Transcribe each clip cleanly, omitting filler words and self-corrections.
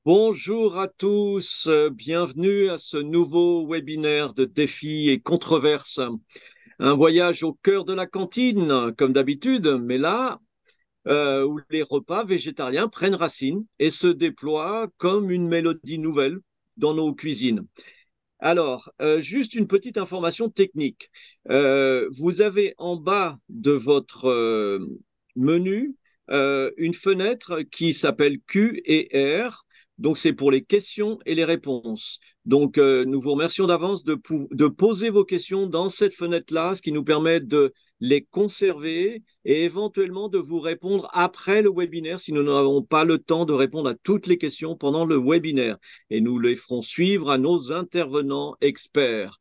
Bonjour à tous, bienvenue à ce nouveau webinaire de défis et controverses. Un voyage au cœur de la cantine, comme d'habitude, mais là, où les repas végétariens prennent racine et se déploient comme une mélodie nouvelle dans nos cuisines. Alors, juste une petite information technique. Vous avez en bas de votre menu une fenêtre qui s'appelle Q et R. Donc, c'est pour les questions et les réponses. Donc, nous vous remercions d'avance de poser vos questions dans cette fenêtre-là, ce qui nous permet de les conserver et éventuellement de vous répondre après le webinaire si nous n'avons pas le temps de répondre à toutes les questions pendant le webinaire et nous les ferons suivre à nos intervenants experts.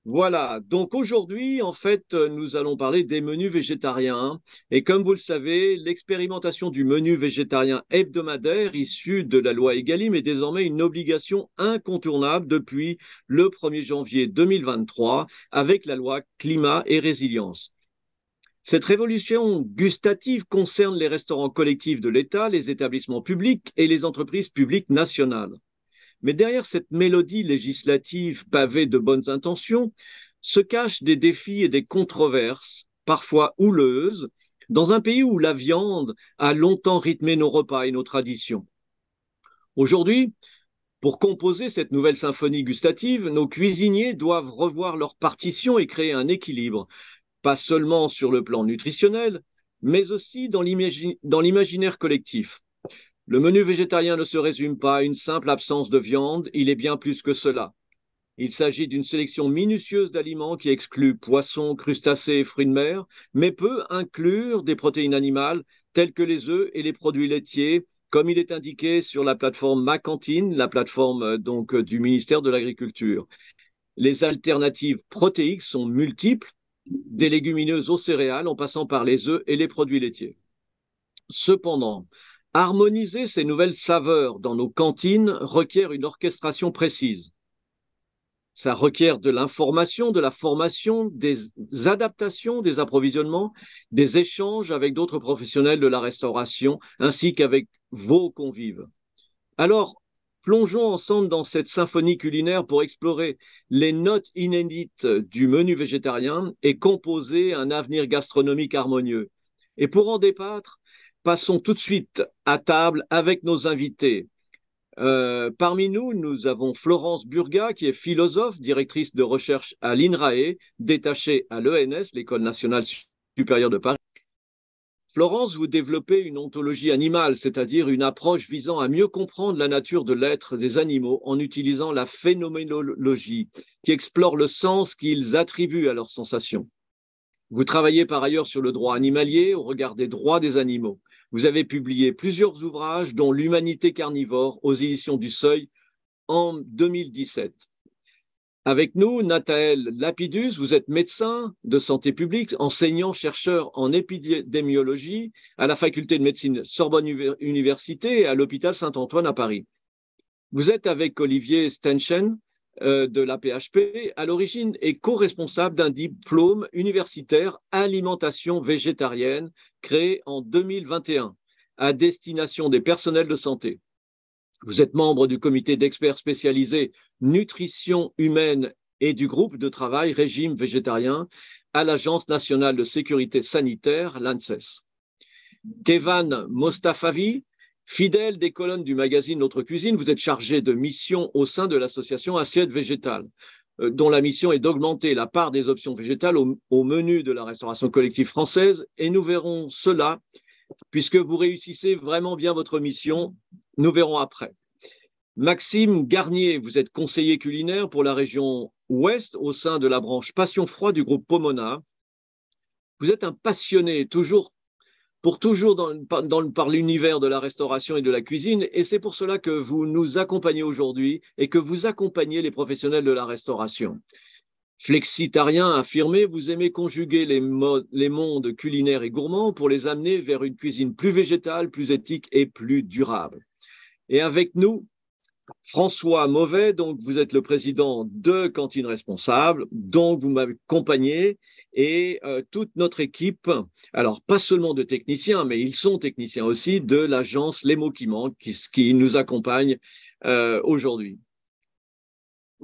Voilà, donc aujourd'hui, en fait, nous allons parler des menus végétariens. Et comme vous le savez, l'expérimentation du menu végétarien hebdomadaire issu de la loi Egalim est désormais une obligation incontournable depuis le 1er janvier 2023 avec la loi Climat et Résilience. Cette révolution gustative concerne les restaurants collectifs de l'État, les établissements publics et les entreprises publiques nationales. Mais derrière cette mélodie législative pavée de bonnes intentions se cachent des défis et des controverses, parfois houleuses, dans un pays où la viande a longtemps rythmé nos repas et nos traditions. Aujourd'hui, pour composer cette nouvelle symphonie gustative, nos cuisiniers doivent revoir leur partition et créer un équilibre, pas seulement sur le plan nutritionnel, mais aussi dans l'imaginaire collectif. Le menu végétarien ne se résume pas à une simple absence de viande, il est bien plus que cela. Il s'agit d'une sélection minutieuse d'aliments qui exclut poissons, crustacés et fruits de mer, mais peut inclure des protéines animales telles que les œufs et les produits laitiers, comme il est indiqué sur la plateforme Ma Cantine, la plateforme du ministère de l'Agriculture. Les alternatives protéiques sont multiples, des légumineuses aux céréales en passant par les œufs et les produits laitiers. Cependant, harmoniser ces nouvelles saveurs dans nos cantines requiert une orchestration précise. Ça requiert de l'information, de la formation, des adaptations, des approvisionnements, des échanges avec d'autres professionnels de la restauration, ainsi qu'avec vos convives. Alors, plongeons ensemble dans cette symphonie culinaire pour explorer les notes inédites du menu végétarien et composer un avenir gastronomique harmonieux. Et pour en débattre, passons tout de suite à table avec nos invités. Parmi nous, nous avons Florence Burga, qui est philosophe, directrice de recherche à l'INRAE, détachée à l'ENS, l'École nationale supérieure de Paris. Florence, vous développez une ontologie animale, c'est-à-dire une approche visant à mieux comprendre la nature de l'être des animaux en utilisant la phénoménologie, qui explore le sens qu'ils attribuent à leurs sensations. Vous travaillez par ailleurs sur le droit animalier au regard des droits des animaux. Vous avez publié plusieurs ouvrages, dont L'Humanité carnivore aux éditions du Seuil en 2017. Avec nous, Nathaël Lapidus, vous êtes médecin de santé publique, enseignant-chercheur en épidémiologie à la faculté de médecine Sorbonne Université et à l'hôpital Saint-Antoine à Paris. Vous êtes avec Olivier Stenchen de la PHP à l'origine et co-responsable d'un diplôme universitaire alimentation végétarienne créé en 2021 à destination des personnels de santé. Vous êtes membre du comité d'experts spécialisés nutrition humaine et du groupe de travail régime végétarien à l'Agence nationale de sécurité sanitaire, l'ANSES. Kevan Mostafavi, fidèle des colonnes du magazine Notre Cuisine, vous êtes chargé de mission au sein de l'association Assiette Végétale, dont la mission est d'augmenter la part des options végétales au menu de la restauration collective française. Et nous verrons cela, puisque vous réussissez vraiment bien votre mission. Nous verrons après. Maxime Garnier, vous êtes conseiller culinaire pour la région Ouest au sein de la branche Passion Froid du groupe Pomona. Vous êtes un passionné, par l'univers de la restauration et de la cuisine, et c'est pour cela que vous nous accompagnez aujourd'hui et que vous accompagnez les professionnels de la restauration. Flexitarien affirmé, vous aimez conjuguer les mondes culinaires et gourmands pour les amener vers une cuisine plus végétale, plus éthique et plus durable. Et avec nous, François Mauvais, donc vous êtes le président de Cantine Responsable, donc vous m'accompagnez et toute notre équipe, alors pas seulement de techniciens, mais ils sont techniciens aussi de l'agence Les Mots qui manquent qui nous accompagne aujourd'hui.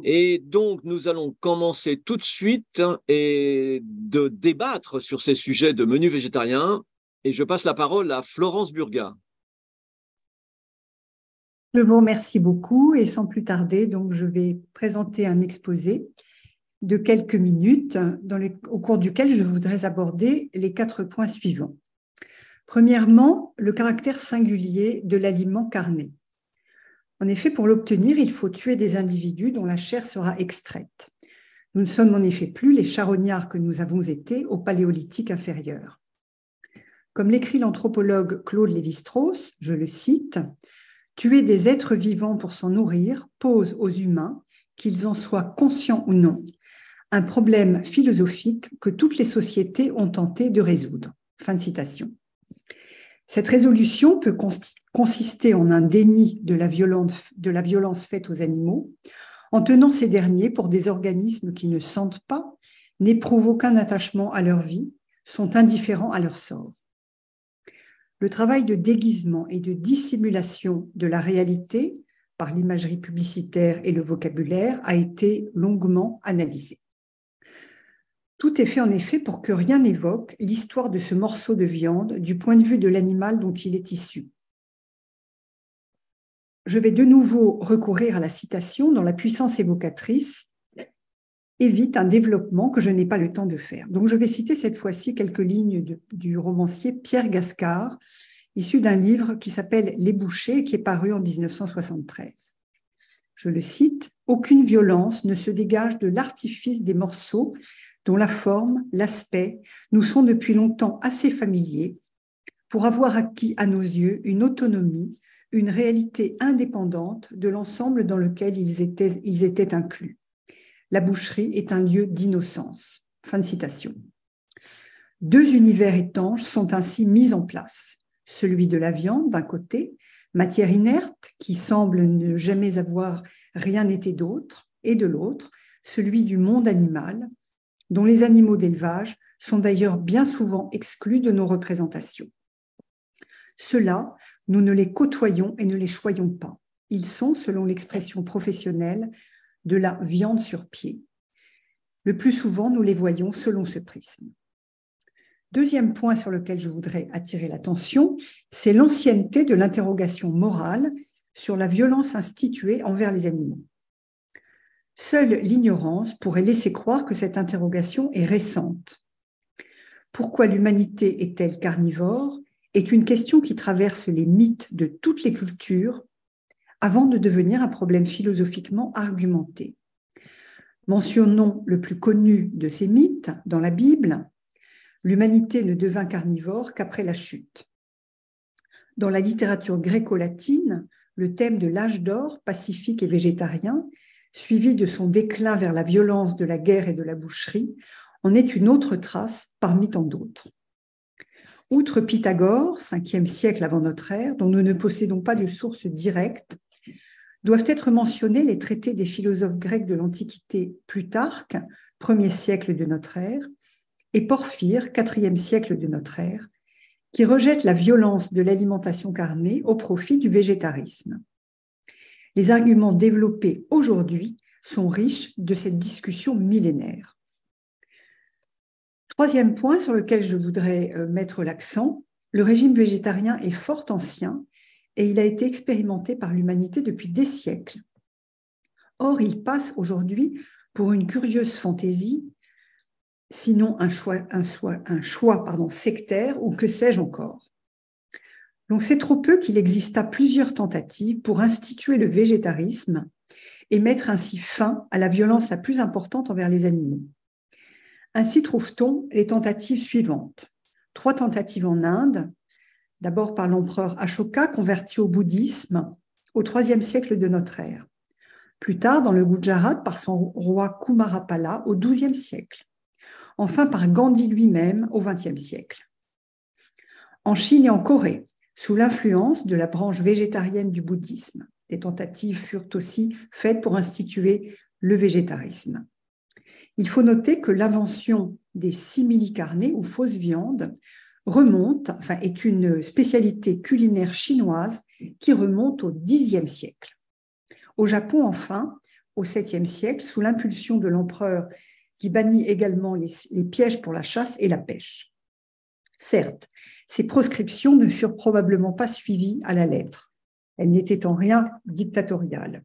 Et donc, nous allons commencer tout de suite et de débattre sur ces sujets de menu végétarien. Et je passe la parole à Florence Burga. Je vous remercie beaucoup et sans plus tarder, donc je vais présenter un exposé de quelques minutes au cours duquel je voudrais aborder les 4 points suivants. Premièrement, le caractère singulier de l'aliment carné. En effet, pour l'obtenir, il faut tuer des individus dont la chair sera extraite. Nous ne sommes en effet plus les charognards que nous avons été au Paléolithique inférieur. Comme l'écrit l'anthropologue Claude Lévi-Strauss, je le cite, « Tuer des êtres vivants pour s'en nourrir pose aux humains, qu'ils en soient conscients ou non, un problème philosophique que toutes les sociétés ont tenté de résoudre. » Fin de citation. Cette résolution peut consister en un déni de la violence faite aux animaux, en tenant ces derniers pour des organismes qui ne sentent pas, n'éprouvent aucun attachement à leur vie, sont indifférents à leur sort. Le travail de déguisement et de dissimulation de la réalité par l'imagerie publicitaire et le vocabulaire a été longuement analysé. Tout est fait en effet pour que rien n'évoque l'histoire de ce morceau de viande du point de vue de l'animal dont il est issu. Je vais de nouveau recourir à la citation dont la puissance évocatrice évite un développement que je n'ai pas le temps de faire. Donc je vais citer cette fois-ci quelques lignes du romancier Pierre Gascard, issu d'un livre qui s'appelle Les Bouchers, qui est paru en 1973. Je le cite, « Aucune violence ne se dégage de l'artifice des morceaux dont la forme, l'aspect nous sont depuis longtemps assez familiers pour avoir acquis à nos yeux une autonomie, une réalité indépendante de l'ensemble dans lequel ils étaient inclus. La boucherie est un lieu d'innocence. » Fin de citation. 2 univers étanches sont ainsi mis en place. Celui de la viande, d'un côté, matière inerte qui semble ne jamais avoir rien été d'autre, et de l'autre, celui du monde animal, dont les animaux d'élevage sont d'ailleurs bien souvent exclus de nos représentations. Ceux-là, nous ne les côtoyons et ne les choyons pas. Ils sont, selon l'expression professionnelle, de la viande sur pied. Le plus souvent, nous les voyons selon ce prisme. Deuxième point sur lequel je voudrais attirer l'attention, c'est l'ancienneté de l'interrogation morale sur la violence instituée envers les animaux. Seule l'ignorance pourrait laisser croire que cette interrogation est récente. Pourquoi l'humanité est-elle carnivore est une question qui traverse les mythes de toutes les cultures avant de devenir un problème philosophiquement argumenté. Mentionnons le plus connu de ces mythes dans la Bible, l'humanité ne devint carnivore qu'après la chute. Dans la littérature gréco-latine, le thème de l'âge d'or pacifique et végétarien, suivi de son déclin vers la violence de la guerre et de la boucherie, en est une autre trace parmi tant d'autres. Outre Pythagore, 5e siècle avant notre ère, dont nous ne possédons pas de source directe, doivent être mentionnés les traités des philosophes grecs de l'Antiquité Plutarque, 1er siècle de notre ère, et Porphyre, 4e siècle de notre ère, qui rejettent la violence de l'alimentation carnée au profit du végétarisme. Les arguments développés aujourd'hui sont riches de cette discussion millénaire. Troisième point sur lequel je voudrais mettre l'accent, le régime végétarien est fort ancien et il a été expérimenté par l'humanité depuis des siècles. Or, il passe aujourd'hui pour une curieuse fantaisie, sinon un choix sectaire ou que sais-je encore. Donc, c'est trop peu qu'il exista plusieurs tentatives pour instituer le végétarisme et mettre ainsi fin à la violence la plus importante envers les animaux. Ainsi trouve-t-on les tentatives suivantes. 3 tentatives en Inde, d'abord par l'empereur Ashoka, converti au bouddhisme au IIIe siècle de notre ère. Plus tard, dans le Gujarat, par son roi Kumarapala au XIIe siècle. Enfin, par Gandhi lui-même au XXe siècle. En Chine et en Corée, sous l'influence de la branche végétarienne du bouddhisme. des tentatives furent aussi faites pour instituer le végétarisme. Il faut noter que l'invention des simili-carnés ou fausses viandes est une spécialité culinaire chinoise qui remonte au Xe siècle. Au Japon, enfin, au VIIe siècle, sous l'impulsion de l'empereur qui bannit également les pièges pour la chasse et la pêche. Certes, ces proscriptions ne furent probablement pas suivies à la lettre. Elles n'étaient en rien dictatoriales.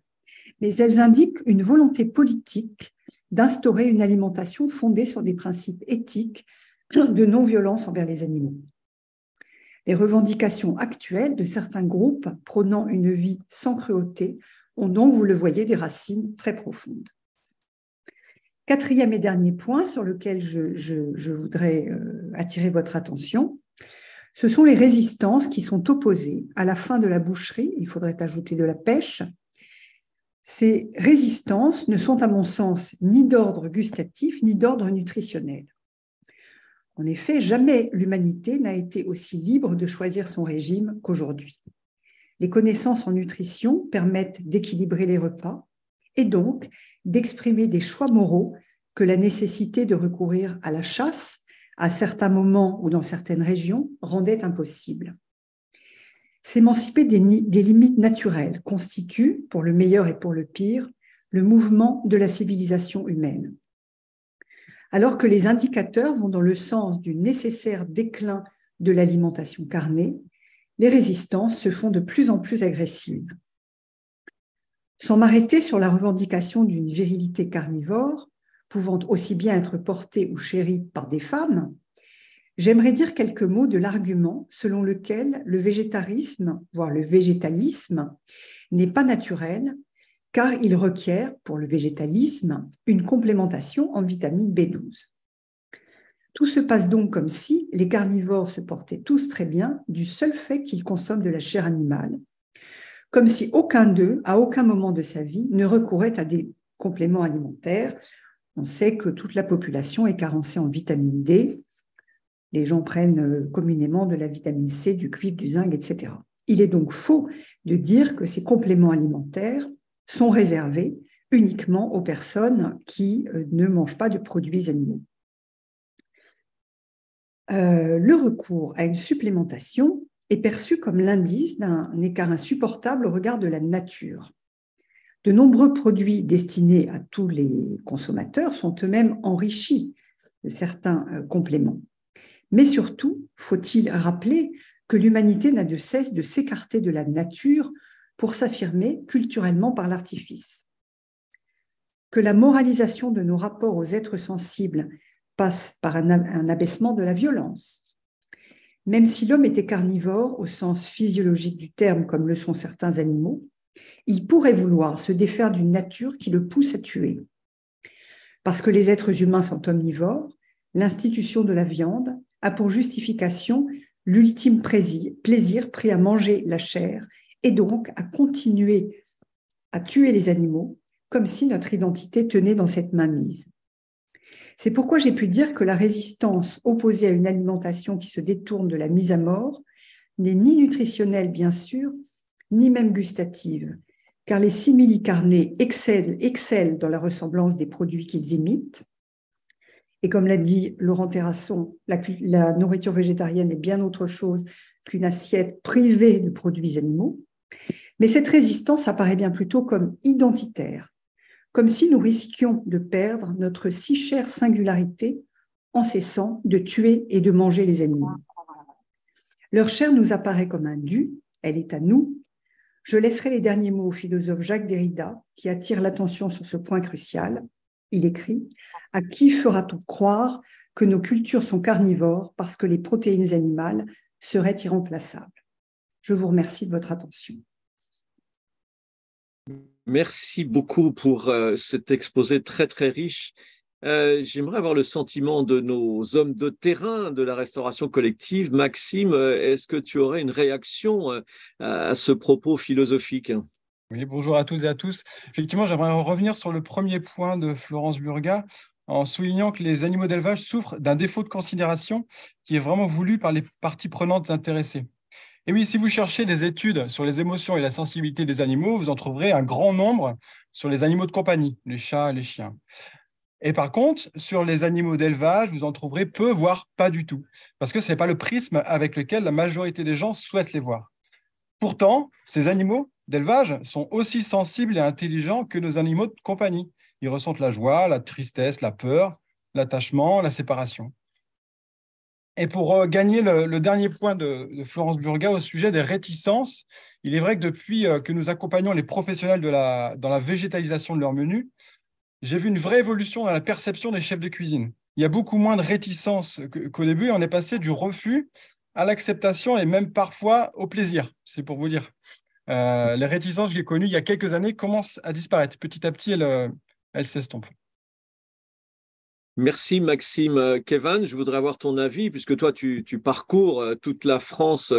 Mais elles indiquent une volonté politique d'instaurer une alimentation fondée sur des principes éthiques de non-violence envers les animaux. Les revendications actuelles de certains groupes prônant une vie sans cruauté ont donc, vous le voyez, des racines très profondes. Quatrième et dernier point sur lequel je voudrais attirer votre attention, ce sont les résistances qui sont opposées à la fin de la boucherie, il faudrait ajouter de la pêche. Ces résistances ne sont à mon sens ni d'ordre gustatif ni d'ordre nutritionnel. En effet, jamais l'humanité n'a été aussi libre de choisir son régime qu'aujourd'hui. Les connaissances en nutrition permettent d'équilibrer les repas et donc d'exprimer des choix moraux que la nécessité de recourir à la chasse, à certains moments ou dans certaines régions, rendait impossible. S'émanciper des limites naturelles constitue, pour le meilleur et pour le pire, le mouvement de la civilisation humaine. Alors que les indicateurs vont dans le sens du nécessaire déclin de l'alimentation carnée, les résistances se font de plus en plus agressives. Sans m'arrêter sur la revendication d'une virilité carnivore, pouvant aussi bien être portée ou chérie par des femmes, j'aimerais dire quelques mots de l'argument selon lequel le végétarisme, voire le végétalisme, n'est pas naturel, car il requiert, pour le végétalisme, une complémentation en vitamine B12. Tout se passe donc comme si les carnivores se portaient tous très bien du seul fait qu'ils consomment de la chair animale, comme si aucun d'eux, à aucun moment de sa vie, ne recourait à des compléments alimentaires. On sait que toute la population est carencée en vitamine D. Les gens prennent communément de la vitamine C, du cuivre, du zinc, etc. Il est donc faux de dire que ces compléments alimentaires sont réservés uniquement aux personnes qui ne mangent pas de produits animaux. Le recours à une supplémentation est perçu comme l'indice d'un écart insupportable au regard de la nature. De nombreux produits destinés à tous les consommateurs sont eux-mêmes enrichis de certains compléments. Mais surtout, faut-il rappeler que l'humanité n'a de cesse de s'écarter de la nature pour s'affirmer culturellement par l'artifice. Que la moralisation de nos rapports aux êtres sensibles passe par un abaissement de la violence. Même si l'homme était carnivore au sens physiologique du terme, comme le sont certains animaux, il pourrait vouloir se défaire d'une nature qui le pousse à tuer. Parce que les êtres humains sont omnivores, l'institution de la viande a pour justification l'ultime plaisir pris à manger la chair et donc à continuer à tuer les animaux comme si notre identité tenait dans cette mainmise. C'est pourquoi j'ai pu dire que la résistance opposée à une alimentation qui se détourne de la mise à mort n'est ni nutritionnelle, bien sûr, ni même gustative, car les simili-carnés excellent dans la ressemblance des produits qu'ils imitent. Et comme l'a dit Laurent Terrasson, la nourriture végétarienne est bien autre chose qu'une assiette privée de produits animaux. Mais cette résistance apparaît bien plutôt comme identitaire, comme si nous risquions de perdre notre si chère singularité en cessant de tuer et de manger les animaux. Leur chair nous apparaît comme un dû, elle est à nous. Je laisserai les derniers mots au philosophe Jacques Derrida, qui attire l'attention sur ce point crucial. Il écrit « À qui fera-t-on croire que nos cultures sont carnivores parce que les protéines animales seraient irremplaçables ?» Je vous remercie de votre attention. Merci beaucoup pour cet exposé très, très riche. J'aimerais avoir le sentiment de nos hommes de terrain de la restauration collective. Maxime, est-ce que tu aurais une réaction à ce propos philosophique ? Oui, bonjour à toutes et à tous. Effectivement, j'aimerais revenir sur le premier point de Florence Burga en soulignant que les animaux d'élevage souffrent d'un défaut de considération qui est vraiment voulu par les parties prenantes intéressées. Et oui, si vous cherchez des études sur les émotions et la sensibilité des animaux, vous en trouverez un grand nombre sur les animaux de compagnie, les chats et les chiens. Et par contre, sur les animaux d'élevage, vous en trouverez peu, voire pas du tout, parce que ce n'est pas le prisme avec lequel la majorité des gens souhaitent les voir. Pourtant, ces animaux d'élevage sont aussi sensibles et intelligents que nos animaux de compagnie. Ils ressentent la joie, la tristesse, la peur, l'attachement, la séparation. Et pour gagner le dernier point de Florence Burga au sujet des réticences, il est vrai que depuis que nous accompagnons les professionnels dans la végétalisation de leur menu, j'ai vu une vraie évolution dans la perception des chefs de cuisine. Il y a beaucoup moins de réticences qu'au début, et on est passé du refus à l'acceptation et même parfois au plaisir, c'est pour vous dire. Les réticences que j'ai connues il y a quelques années commencent à disparaître. Petit à petit, elles s'estompent. Merci Maxime. Kevin, je voudrais avoir ton avis, puisque toi, tu parcours toute la France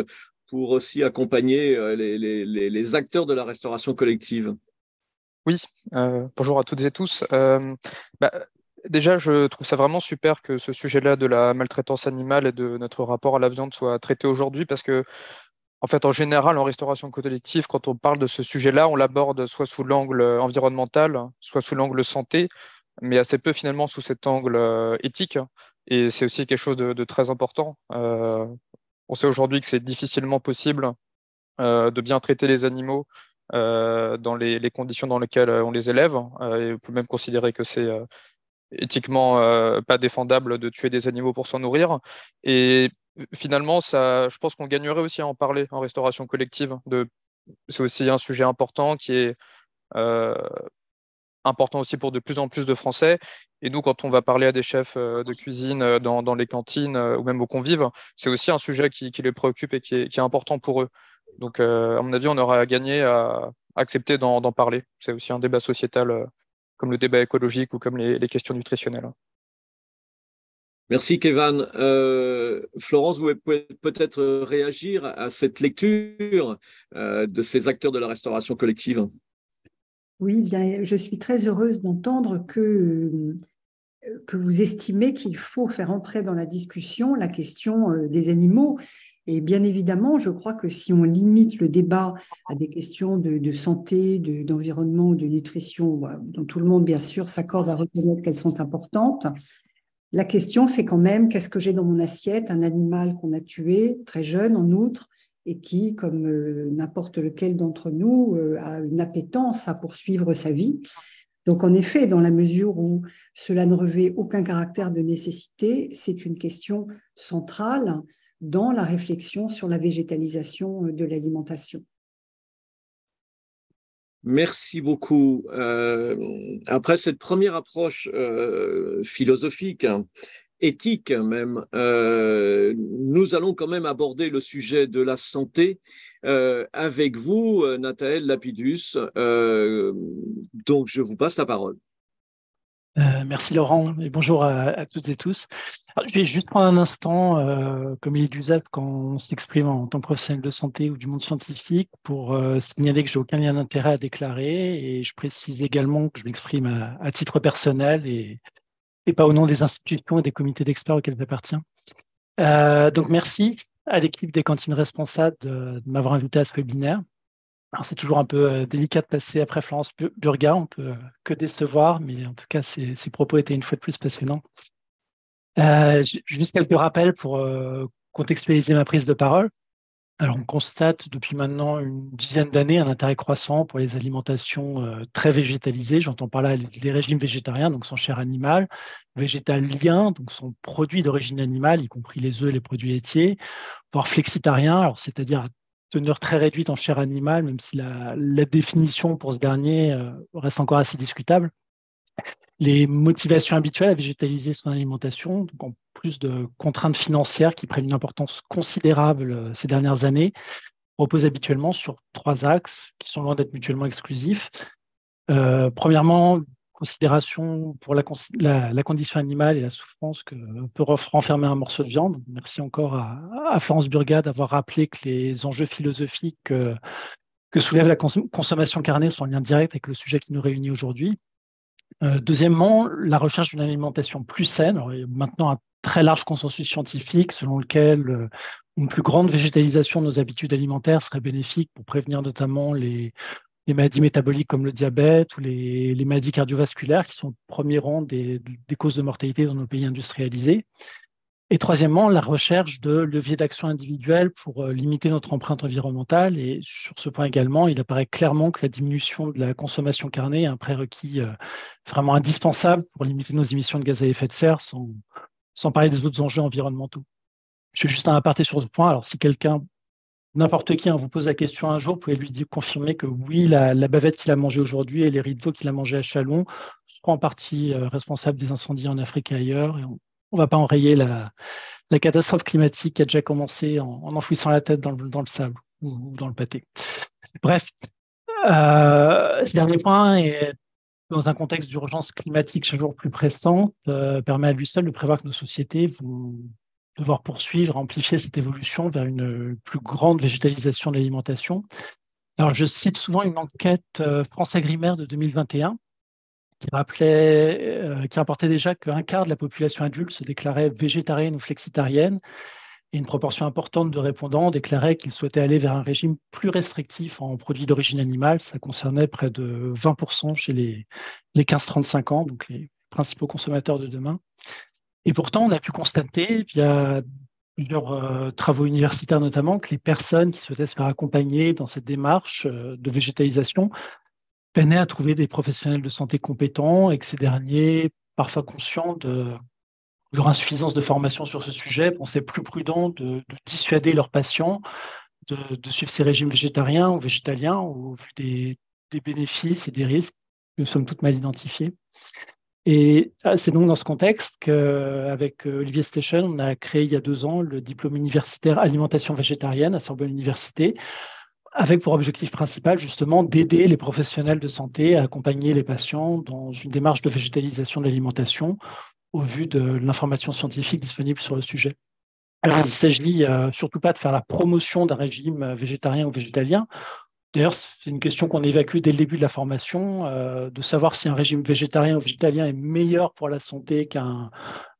pour aussi accompagner les acteurs de la restauration collective. Oui, bonjour à toutes et tous. Bah, déjà, je trouve ça vraiment super que ce sujet-là de la maltraitance animale et de notre rapport à la viande soit traité aujourd'hui parce que, en fait, en général, en restauration collective, quand on parle de ce sujet-là, on l'aborde soit sous l'angle environnemental, soit sous l'angle santé, mais assez peu finalement sous cet angle éthique. Et c'est aussi quelque chose de très important. On sait aujourd'hui que c'est difficilement possible de bien traiter les animaux dans les conditions dans lesquelles on les élève. Et on peut même considérer que c'est éthiquement pas défendable de tuer des animaux pour s'en nourrir. Et finalement, ça, je pense qu'on gagnerait aussi à en parler en restauration collective. C'est aussi un sujet important qui est euh, important aussi pour de plus en plus de Français. Et nous, quand on va parler à des chefs de cuisine dans les cantines ou même aux convives, c'est aussi un sujet qui les préoccupe et qui est important pour eux. Donc, à mon avis, on aura à gagner à accepter d'en parler. C'est aussi un débat sociétal comme le débat écologique ou comme les questions nutritionnelles. Merci Kevin. Florence, vous pouvez peut-être réagir à cette lecture de ces acteurs de la restauration collective. Oui, bien, je suis très heureuse d'entendre que vous estimez qu'il faut faire entrer dans la discussion la question des animaux. Et bien évidemment, je crois que si on limite le débat à des questions de santé, d'environnement, de nutrition, dont tout le monde, bien sûr, s'accorde à reconnaître qu'elles sont importantes, la question, c'est quand même qu'est-ce que j'ai dans mon assiette, un animal qu'on a tué, très jeune en outre, et qui, comme n'importe lequel d'entre nous, a une appétence à poursuivre sa vie. Donc, en effet, dans la mesure où cela ne revêt aucun caractère de nécessité, c'est une question centrale dans la réflexion sur la végétalisation de l'alimentation. Merci beaucoup. Après cette première approche philosophique, éthique même, nous allons quand même aborder le sujet de la santé avec vous, Nathaël Lapidus. Donc, je vous passe la parole. Merci Laurent et bonjour à toutes et tous. Alors, je vais juste prendre un instant, comme il est d'usage quand on s'exprime en tant que professionnel de santé ou du monde scientifique, pour signaler que je n'ai aucun lien d'intérêt à déclarer et je précise également que je m'exprime à titre personnel et pas au nom des institutions et des comités d'experts auxquels j'appartiens. Donc merci à l'équipe des cantines responsables de m'avoir invité à ce webinaire. Alors, c'est toujours un peu délicat de passer après Florence Burga, on peut que décevoir, mais en tout cas, ses propos étaient une fois de plus passionnants. Juste quelques rappels pour contextualiser ma prise de parole. Alors, on constate depuis maintenant une dizaine d'années un intérêt croissant pour les alimentations très végétalisées. J'entends par là les régimes végétariens, donc sans chair animale, végétaliens, donc sans produits d'origine animale, y compris les œufs et les produits laitiers, voire flexitariens, alors c'est-à-dire teneur très réduite en chair animale, même si la définition pour ce dernier reste encore assez discutable. Les motivations habituelles à végétaliser son alimentation, donc en plus de contraintes financières qui prennent une importance considérable ces dernières années, reposent habituellement sur trois axes qui sont loin d'être mutuellement exclusifs. Premièrement, considération pour la condition animale et la souffrance que peut renfermer un morceau de viande. Merci encore à Florence Burga d'avoir rappelé que les enjeux philosophiques que soulève la consommation carnée sont en lien direct avec le sujet qui nous réunit aujourd'hui. Deuxièmement, la recherche d'une alimentation plus saine. Alors, il y a maintenant un très large consensus scientifique selon lequel une plus grande végétalisation de nos habitudes alimentaires serait bénéfique pour prévenir notamment les maladies métaboliques comme le diabète ou les maladies cardiovasculaires qui sont au premier rang des causes de mortalité dans nos pays industrialisés. Et troisièmement, la recherche de leviers d'action individuels pour limiter notre empreinte environnementale. Et sur ce point également, il apparaît clairement que la diminution de la consommation carnée est un prérequis vraiment indispensable pour limiter nos émissions de gaz à effet de serre, sans parler des autres enjeux environnementaux. Je fais juste un aparté sur ce point. Alors, si n'importe qui vous pose la question un jour, vous pouvez lui confirmer que oui, la bavette qu'il a mangée aujourd'hui et les riz de veau qu'il a mangés à Châlons seront en partie responsables des incendies en Afrique et ailleurs. Et on ne va pas enrayer la catastrophe climatique qui a déjà commencé en enfouissant la tête dans le sable ou dans le pâté. Bref, ce dernier point est dans un contexte d'urgence climatique chaque jour plus pressante, permet à lui seul de prévoir que nos sociétés vont devoir poursuivre, amplifier cette évolution vers une plus grande végétalisation de l'alimentation. Alors, je cite souvent une enquête France-Agrimaire de 2021 qui rapportait déjà qu'un quart de la population adulte se déclarait végétarienne ou flexitarienne, et une proportion importante de répondants déclaraient qu'ils souhaitaient aller vers un régime plus restrictif en produits d'origine animale. Ça concernait près de 20% chez les 15-35 ans, donc les principaux consommateurs de demain. Et pourtant, on a pu constater, via plusieurs travaux universitaires notamment, que les personnes qui souhaitaient se faire accompagner dans cette démarche de végétalisation peinaient à trouver des professionnels de santé compétents et que ces derniers, parfois conscients de leur insuffisance de formation sur ce sujet, pensaient plus prudent de dissuader leurs patients de suivre ces régimes végétariens ou végétaliens au vu des bénéfices et des risques que nous sommes toutes mal identifiés. Et c'est donc dans ce contexte qu'avec Olivier Stéchen, on a créé il y a 2 ans le diplôme universitaire alimentation végétarienne à Sorbonne Université, avec pour objectif principal justement d'aider les professionnels de santé à accompagner les patients dans une démarche de végétalisation de l'alimentation au vu de l'information scientifique disponible sur le sujet. Alors, il ne s'agit surtout pas de faire la promotion d'un régime végétarien ou végétalien. D'ailleurs, c'est une question qu'on évacue dès le début de la formation, de savoir si un régime végétarien ou végétalien est meilleur pour la santé qu'un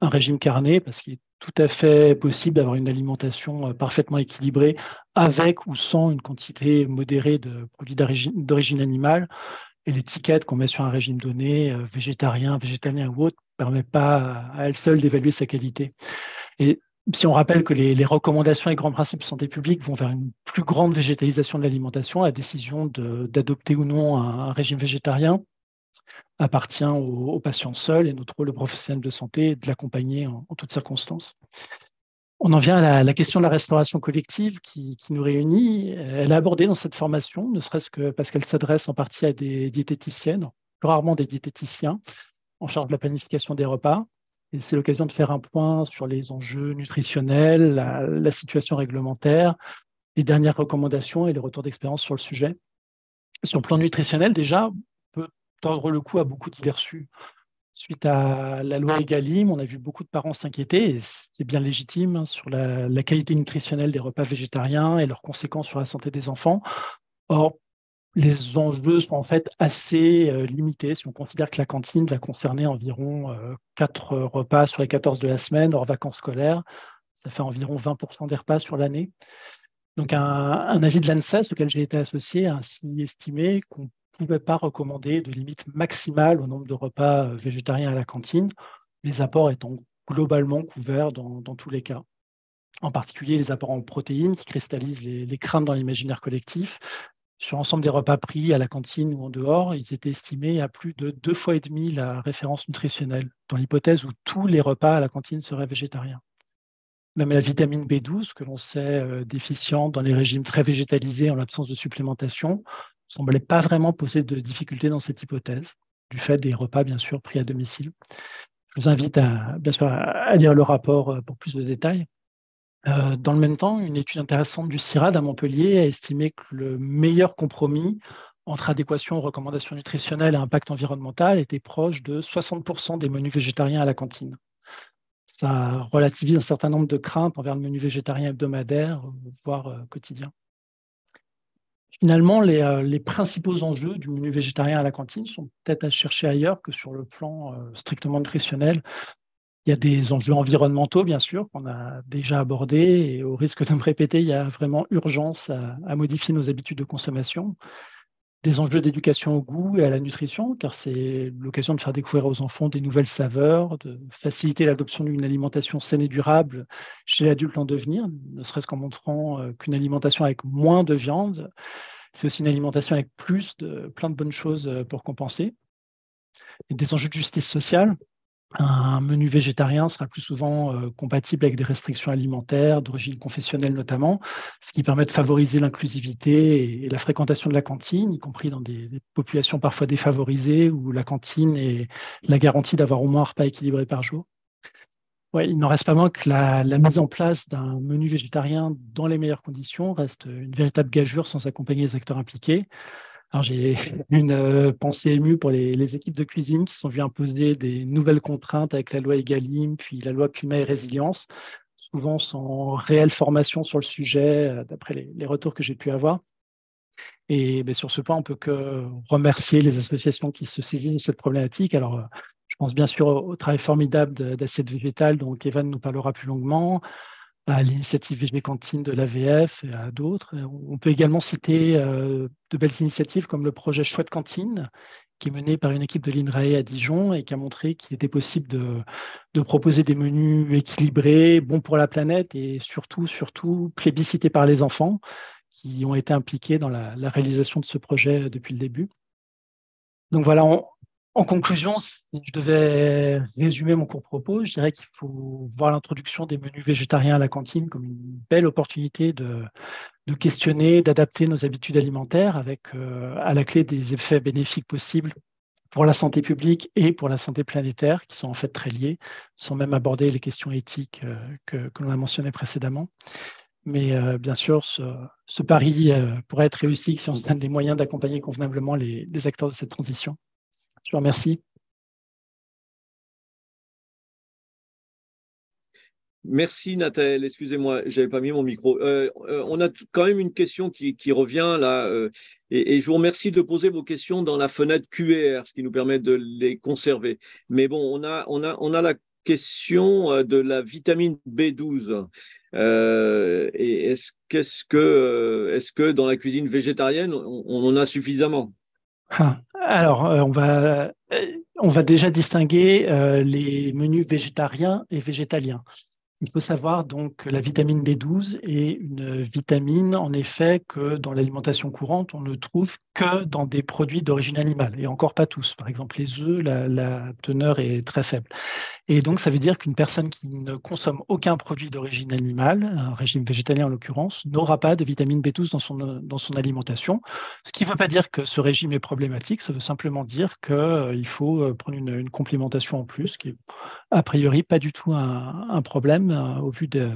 régime carné, parce qu'il est tout à fait possible d'avoir une alimentation parfaitement équilibrée avec ou sans une quantité modérée de produits d'origine animale. Et l'étiquette qu'on met sur un régime donné, végétarien, végétalien ou autre, ne permet pas à elle seule d'évaluer sa qualité. Et si on rappelle que les recommandations et grands principes de santé publique vont vers une plus grande végétalisation de l'alimentation, la décision d'adopter ou non un régime végétarien appartient aux patients seuls, et notre rôle de professionnel de santé est de l'accompagner en toutes circonstances. On en vient à la question de la restauration collective qui nous réunit. Elle est abordée dans cette formation, ne serait-ce que parce qu'elle s'adresse en partie à des diététiciennes, plus rarement des diététiciens, en charge de la planification des repas. Et c'est l'occasion de faire un point sur les enjeux nutritionnels, la situation réglementaire, les dernières recommandations et les retours d'expérience sur le sujet. Sur le plan nutritionnel, déjà, on peut tordre le cou à beaucoup d'idées reçues. Suite à la loi Egalim, on a vu beaucoup de parents s'inquiéter, et c'est bien légitime, sur la qualité nutritionnelle des repas végétariens et leurs conséquences sur la santé des enfants. Or, les enjeux sont en fait assez limités si on considère que la cantine va concerner environ 4 repas sur les 14 de la semaine, hors vacances scolaires. Ça fait environ 20% des repas sur l'année. Donc, un avis de l'ANSES auquel j'ai été associé a ainsi estimé qu'on ne pouvait pas recommander de limite maximale au nombre de repas végétariens à la cantine, les apports étant globalement couverts dans tous les cas. En particulier, les apports en protéines qui cristallisent les craintes dans l'imaginaire collectif. Sur l'ensemble des repas pris à la cantine ou en dehors, ils étaient estimés à plus de 2,5 fois la référence nutritionnelle, dans l'hypothèse où tous les repas à la cantine seraient végétariens. Même la vitamine B12, que l'on sait déficiente dans les régimes très végétalisés en l'absence de supplémentation, ne semblait pas vraiment poser de difficultés dans cette hypothèse, du fait des repas, bien sûr, pris à domicile. Je vous invite bien sûr, à lire le rapport pour plus de détails. Dans le même temps, une étude intéressante du CIRAD à Montpellier a estimé que le meilleur compromis entre adéquation aux recommandations nutritionnelles et impact environnemental était proche de 60% des menus végétariens à la cantine. Ça relativise un certain nombre de craintes envers le menu végétarien hebdomadaire, voire quotidien. Finalement, les principaux enjeux du menu végétarien à la cantine sont peut-être à chercher ailleurs que sur le plan strictement nutritionnel. Il y a des enjeux environnementaux, bien sûr, qu'on a déjà abordés, et au risque de me répéter, il y a vraiment urgence à modifier nos habitudes de consommation. Des enjeux d'éducation au goût et à la nutrition, car c'est l'occasion de faire découvrir aux enfants des nouvelles saveurs, de faciliter l'adoption d'une alimentation saine et durable chez l'adulte en devenir, ne serait-ce qu'en montrant qu'une alimentation avec moins de viande, c'est aussi une alimentation avec plus de plein de bonnes choses pour compenser. Et des enjeux de justice sociale. Un menu végétarien sera plus souvent compatible avec des restrictions alimentaires, d'origine confessionnelle notamment, ce qui permet de favoriser l'inclusivité et la fréquentation de la cantine, y compris dans des populations parfois défavorisées où la cantine est la garantie d'avoir au moins un repas équilibré par jour. Ouais, il n'en reste pas moins que la mise en place d'un menu végétarien dans les meilleures conditions reste une véritable gageure sans accompagner les acteurs impliqués. Alors, j'ai une pensée émue pour les équipes de cuisine qui se sont vues imposer des nouvelles contraintes avec la loi Egalim, puis la loi Climat et Résilience, souvent sans réelle formation sur le sujet, d'après les retours que j'ai pu avoir. Et ben, sur ce point, on peut que remercier les associations qui se saisissent de cette problématique. Alors, je pense bien sûr au travail formidable d'Assiette Végétale, dont Evan nous parlera plus longuement, à l'initiative VG Cantine de l'AVF et à d'autres. On peut également citer de belles initiatives comme le projet Chouette Cantine, qui est mené par une équipe de l'INRAE à Dijon et qui a montré qu'il était possible de proposer des menus équilibrés, bons pour la planète et surtout plébiscités par les enfants qui ont été impliqués dans la réalisation de ce projet depuis le début. Donc voilà, en conclusion, si je devais résumer mon court propos, je dirais qu'il faut voir l'introduction des menus végétariens à la cantine comme une belle opportunité de questionner, d'adapter nos habitudes alimentaires avec à la clé des effets bénéfiques possibles pour la santé publique et pour la santé planétaire, qui sont en fait très liés, sans même aborder les questions éthiques que l'on a mentionnées précédemment. Mais bien sûr, ce pari pourrait être réussi si on se donne les moyens d'accompagner convenablement les acteurs de cette transition. Je vous remercie. Merci Nathalie, excusez-moi, j'avais pas mis mon micro. On a quand même une question qui revient là, et je vous remercie de poser vos questions dans la fenêtre QR, ce qui nous permet de les conserver. Mais bon, on a la question de la vitamine B12. Et est-ce que dans la cuisine végétarienne, on en a suffisamment? Alors, on va déjà distinguer les menus végétariens et végétaliens. Il faut savoir donc que la vitamine B12 est une vitamine, en effet, que dans l'alimentation courante, on ne trouve que dans des produits d'origine animale, et encore pas tous. Par exemple, les œufs, la teneur est très faible. Et donc, ça veut dire qu'une personne qui ne consomme aucun produit d'origine animale, un régime végétalien en l'occurrence, n'aura pas de vitamine B12 dans son alimentation. Ce qui ne veut pas dire que ce régime est problématique, ça veut simplement dire qu'il faut prendre une complémentation en plus, qui est a priori pas du tout un problème au vu de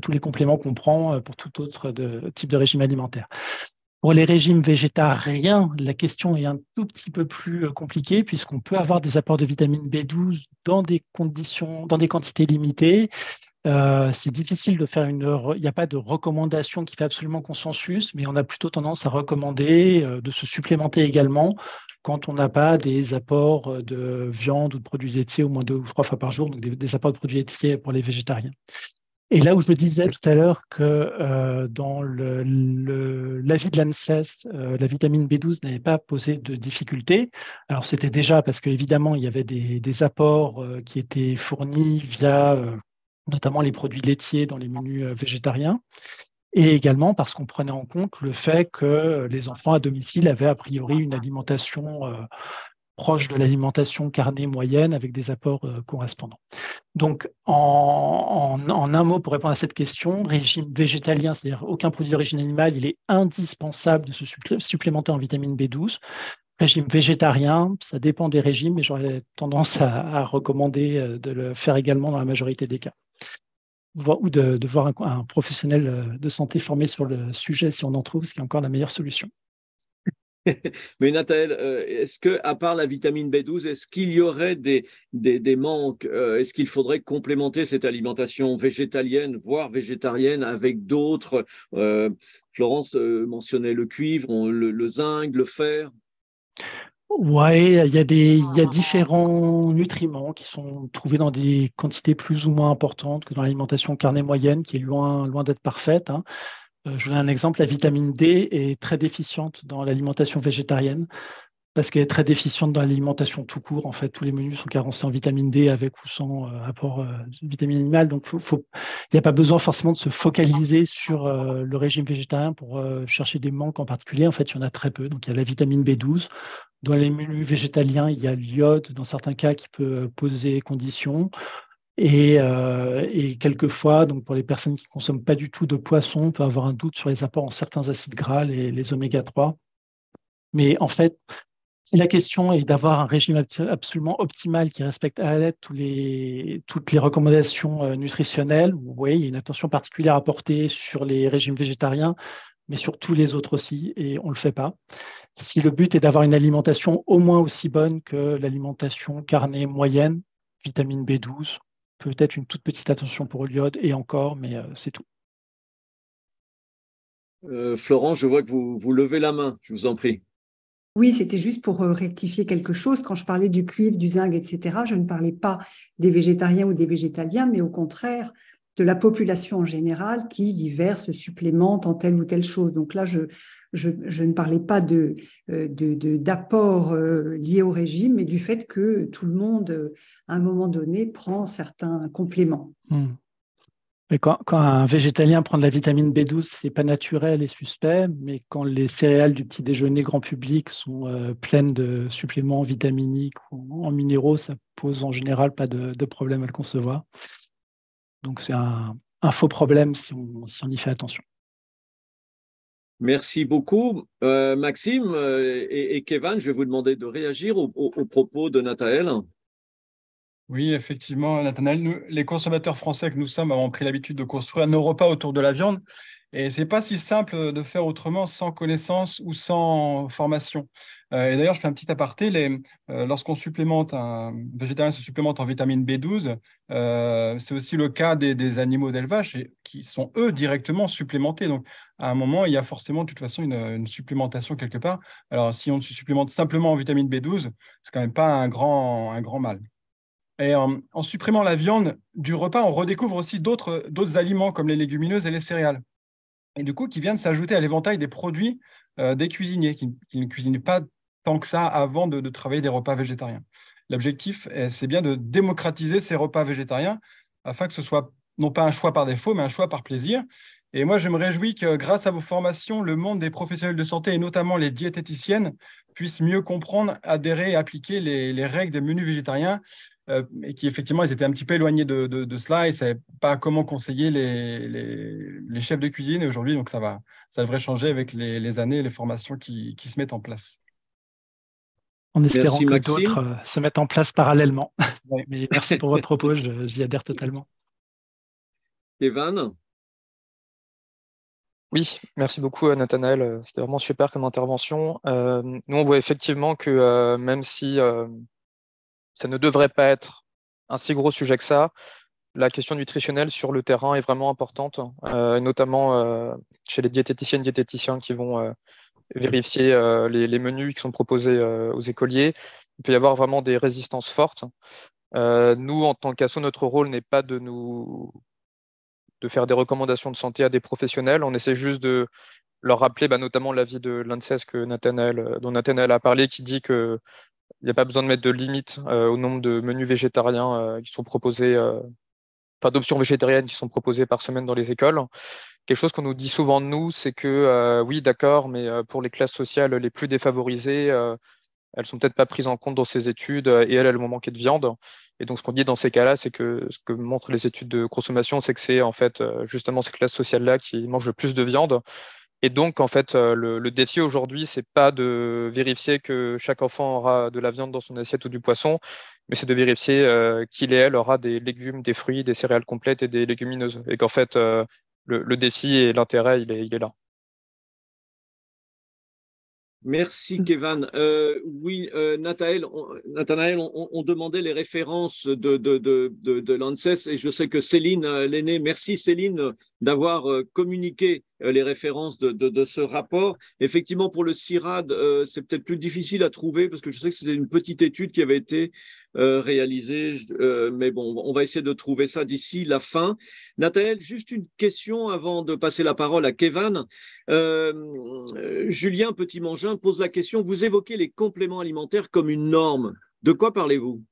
tous les compléments qu'on prend pour tout autre type de régime alimentaire. Pour les régimes végétariens, la question est un tout petit peu plus compliquée puisqu'on peut avoir des apports de vitamine B12 dans des quantités limitées. C'est difficile de faire il n'y a pas de recommandation qui fait absolument consensus, mais on a plutôt tendance à recommander de se supplémenter également quand on n'a pas des apports de viande ou de produits laitiers au moins 2 ou 3 fois par jour, donc des apports de produits laitiers pour les végétariens. Et là où je disais tout à l'heure que dans l'avis de l'ANSES, la vitamine B12 n'avait pas posé de difficulté. Alors c'était déjà parce qu'évidemment, il y avait des apports qui étaient fournis via notamment les produits laitiers dans les menus végétariens, et également parce qu'on prenait en compte le fait que les enfants à domicile avaient a priori une alimentation proche de l'alimentation carnée moyenne avec des apports correspondants. Donc, en un mot, pour répondre à cette question, régime végétalien, c'est-à-dire aucun produit d'origine animale, il est indispensable de se supplémenter en vitamine B12. Régime végétarien, ça dépend des régimes, mais j'aurais tendance à recommander de le faire également dans la majorité des cas. Ou de voir un professionnel de santé formé sur le sujet si on en trouve, ce qui est encore la meilleure solution. Mais Nathalie, est-ce que, à part la vitamine B12, est-ce qu'il y aurait des manques? Est-ce qu'il faudrait complémenter cette alimentation végétalienne, voire végétarienne, avec d'autres? Florence mentionnait le cuivre, le zinc, le fer. Ouais, il y a différents nutriments qui sont trouvés dans des quantités plus ou moins importantes que dans l'alimentation carnée moyenne, qui est loin d'être parfaite, hein. Je vous donne un exemple, la vitamine D est très déficiente dans l'alimentation végétarienne parce qu'elle est très déficiente dans l'alimentation tout court. En fait, tous les menus sont carencés en vitamine D avec ou sans apport de vitamine animale. Donc, il n'y a pas besoin forcément de se focaliser sur le régime végétarien pour chercher des manques en particulier. En fait, il y en a très peu. Donc, il y a la vitamine B12. Dans les menus végétaliens, il y a l'iode, dans certains cas, qui peut poser condition. Et quelquefois, donc pour les personnes qui ne consomment pas du tout de poisson, on peut avoir un doute sur les apports en certains acides gras, les oméga 3. Mais en fait, si la question est d'avoir un régime absolument optimal qui respecte à la lettre toutes les recommandations nutritionnelles, oui, il y a une attention particulière à porter sur les régimes végétariens, mais sur tous les autres aussi, et on ne le fait pas. Si le but est d'avoir une alimentation au moins aussi bonne que l'alimentation carnée moyenne, vitamine B12, peut-être une toute petite attention pour l'iode et encore, mais c'est tout. Florence, je vois que vous levez la main, je vous en prie. Oui, c'était juste pour rectifier quelque chose. Quand je parlais du cuivre, du zinc, etc., je ne parlais pas des végétariens ou des végétaliens, mais au contraire de la population en général qui, l'hiver, se supplémente en telle ou telle chose. Donc là, je ne parlais pas d'apport lié au régime, mais du fait que tout le monde, à un moment donné, prend certains compléments. Mais quand un végétalien prend de la vitamine B12, ce n'est pas naturel et suspect, mais quand les céréales du petit déjeuner grand public sont pleines de suppléments vitaminiques ou en minéraux, ça pose en général pas de problème à le concevoir. Donc c'est un faux problème si on y fait attention. Merci beaucoup. Maxime et Kevin, je vais vous demander de réagir aux propos de Nathaël. Oui, effectivement, Nathanaël, nous, les consommateurs français que nous sommes avons pris l'habitude de construire nos repas autour de la viande. Et ce n'est pas si simple de faire autrement sans connaissance ou sans formation. Et d'ailleurs, je fais un petit aparté. Lorsqu'on supplémente, un végétarien se supplémente en vitamine B12, c'est aussi le cas des animaux d'élevage qui sont, eux, directement supplémentés. Donc, à un moment, il y a forcément, de toute façon, une supplémentation quelque part. Alors, si on se supplémente simplement en vitamine B12, c'est quand même pas un grand mal. Et en supprimant la viande du repas, on redécouvre aussi d'autres aliments comme les légumineuses et les céréales. Et du coup, qui viennent s'ajouter à l'éventail des produits des cuisiniers qui ne cuisinent pas tant que ça avant de travailler des repas végétariens. L'objectif, c'est bien de démocratiser ces repas végétariens afin que ce soit non pas un choix par défaut, mais un choix par plaisir. Et moi, je me réjouis que grâce à vos formations, le monde des professionnels de santé, et notamment les diététiciennes, puissent mieux comprendre, adhérer et appliquer les règles des menus végétariens et qui, effectivement, ils étaient un petit peu éloignés de cela et ne savaient pas comment conseiller les chefs de cuisine. Et aujourd'hui, donc ça devrait changer avec les années et les formations qui se mettent en place. En espérant Merci, que Maxime. d'autres se mettent en place parallèlement. Ouais. Mais merci pour votre propos, j'y adhère totalement. Kevin. Oui, merci beaucoup Nathanaël, c'était vraiment super comme intervention. Nous, on voit effectivement que même si ça ne devrait pas être un si gros sujet que ça, la question nutritionnelle sur le terrain est vraiment importante, notamment chez les diététiciennes et diététiciens qui vont vérifier les menus qui sont proposés aux écoliers. Il peut y avoir vraiment des résistances fortes. Nous, en tant qu'asso, notre rôle n'est pas de faire des recommandations de santé à des professionnels. On essaie juste de leur rappeler notamment l'avis de l'ANSES dont Nathanaël a parlé, qui dit qu'il n'y a pas besoin de mettre de limite au nombre de menus végétariens qui sont proposés, d'options végétariennes qui sont proposées par semaine dans les écoles. Quelque chose qu'on nous dit souvent de nous, c'est que oui, d'accord, mais pour les classes sociales les plus défavorisées, elles sont peut-être pas prises en compte dans ces études et elles vont manquer de viande. Et donc, ce qu'on dit dans ces cas-là, c'est que ce que montrent les études de consommation, c'est que c'est en fait justement ces classes sociales-là qui mangent le plus de viande. Et donc, en fait, le défi aujourd'hui, c'est pas de vérifier que chaque enfant aura de la viande dans son assiette ou du poisson, mais c'est de vérifier qu'il et elle aura des légumes, des fruits, des céréales complètes et des légumineuses. Et qu'en fait, le défi et l'intérêt, il est là. Merci, Kevin. Oui, Nathanaël, on demandait les références de l'ANSES et je sais que Céline l'aînée, merci Céline, d'avoir communiqué les références de ce rapport. Effectivement, pour le CIRAD, c'est peut-être plus difficile à trouver parce que je sais que c'était une petite étude qui avait été réalisée, mais bon, on va essayer de trouver ça d'ici la fin. Nathanaël, juste une question avant de passer la parole à Kevan. Julien Petit-Mangin pose la question, vous évoquez les compléments alimentaires comme une norme. De quoi parlez-vous?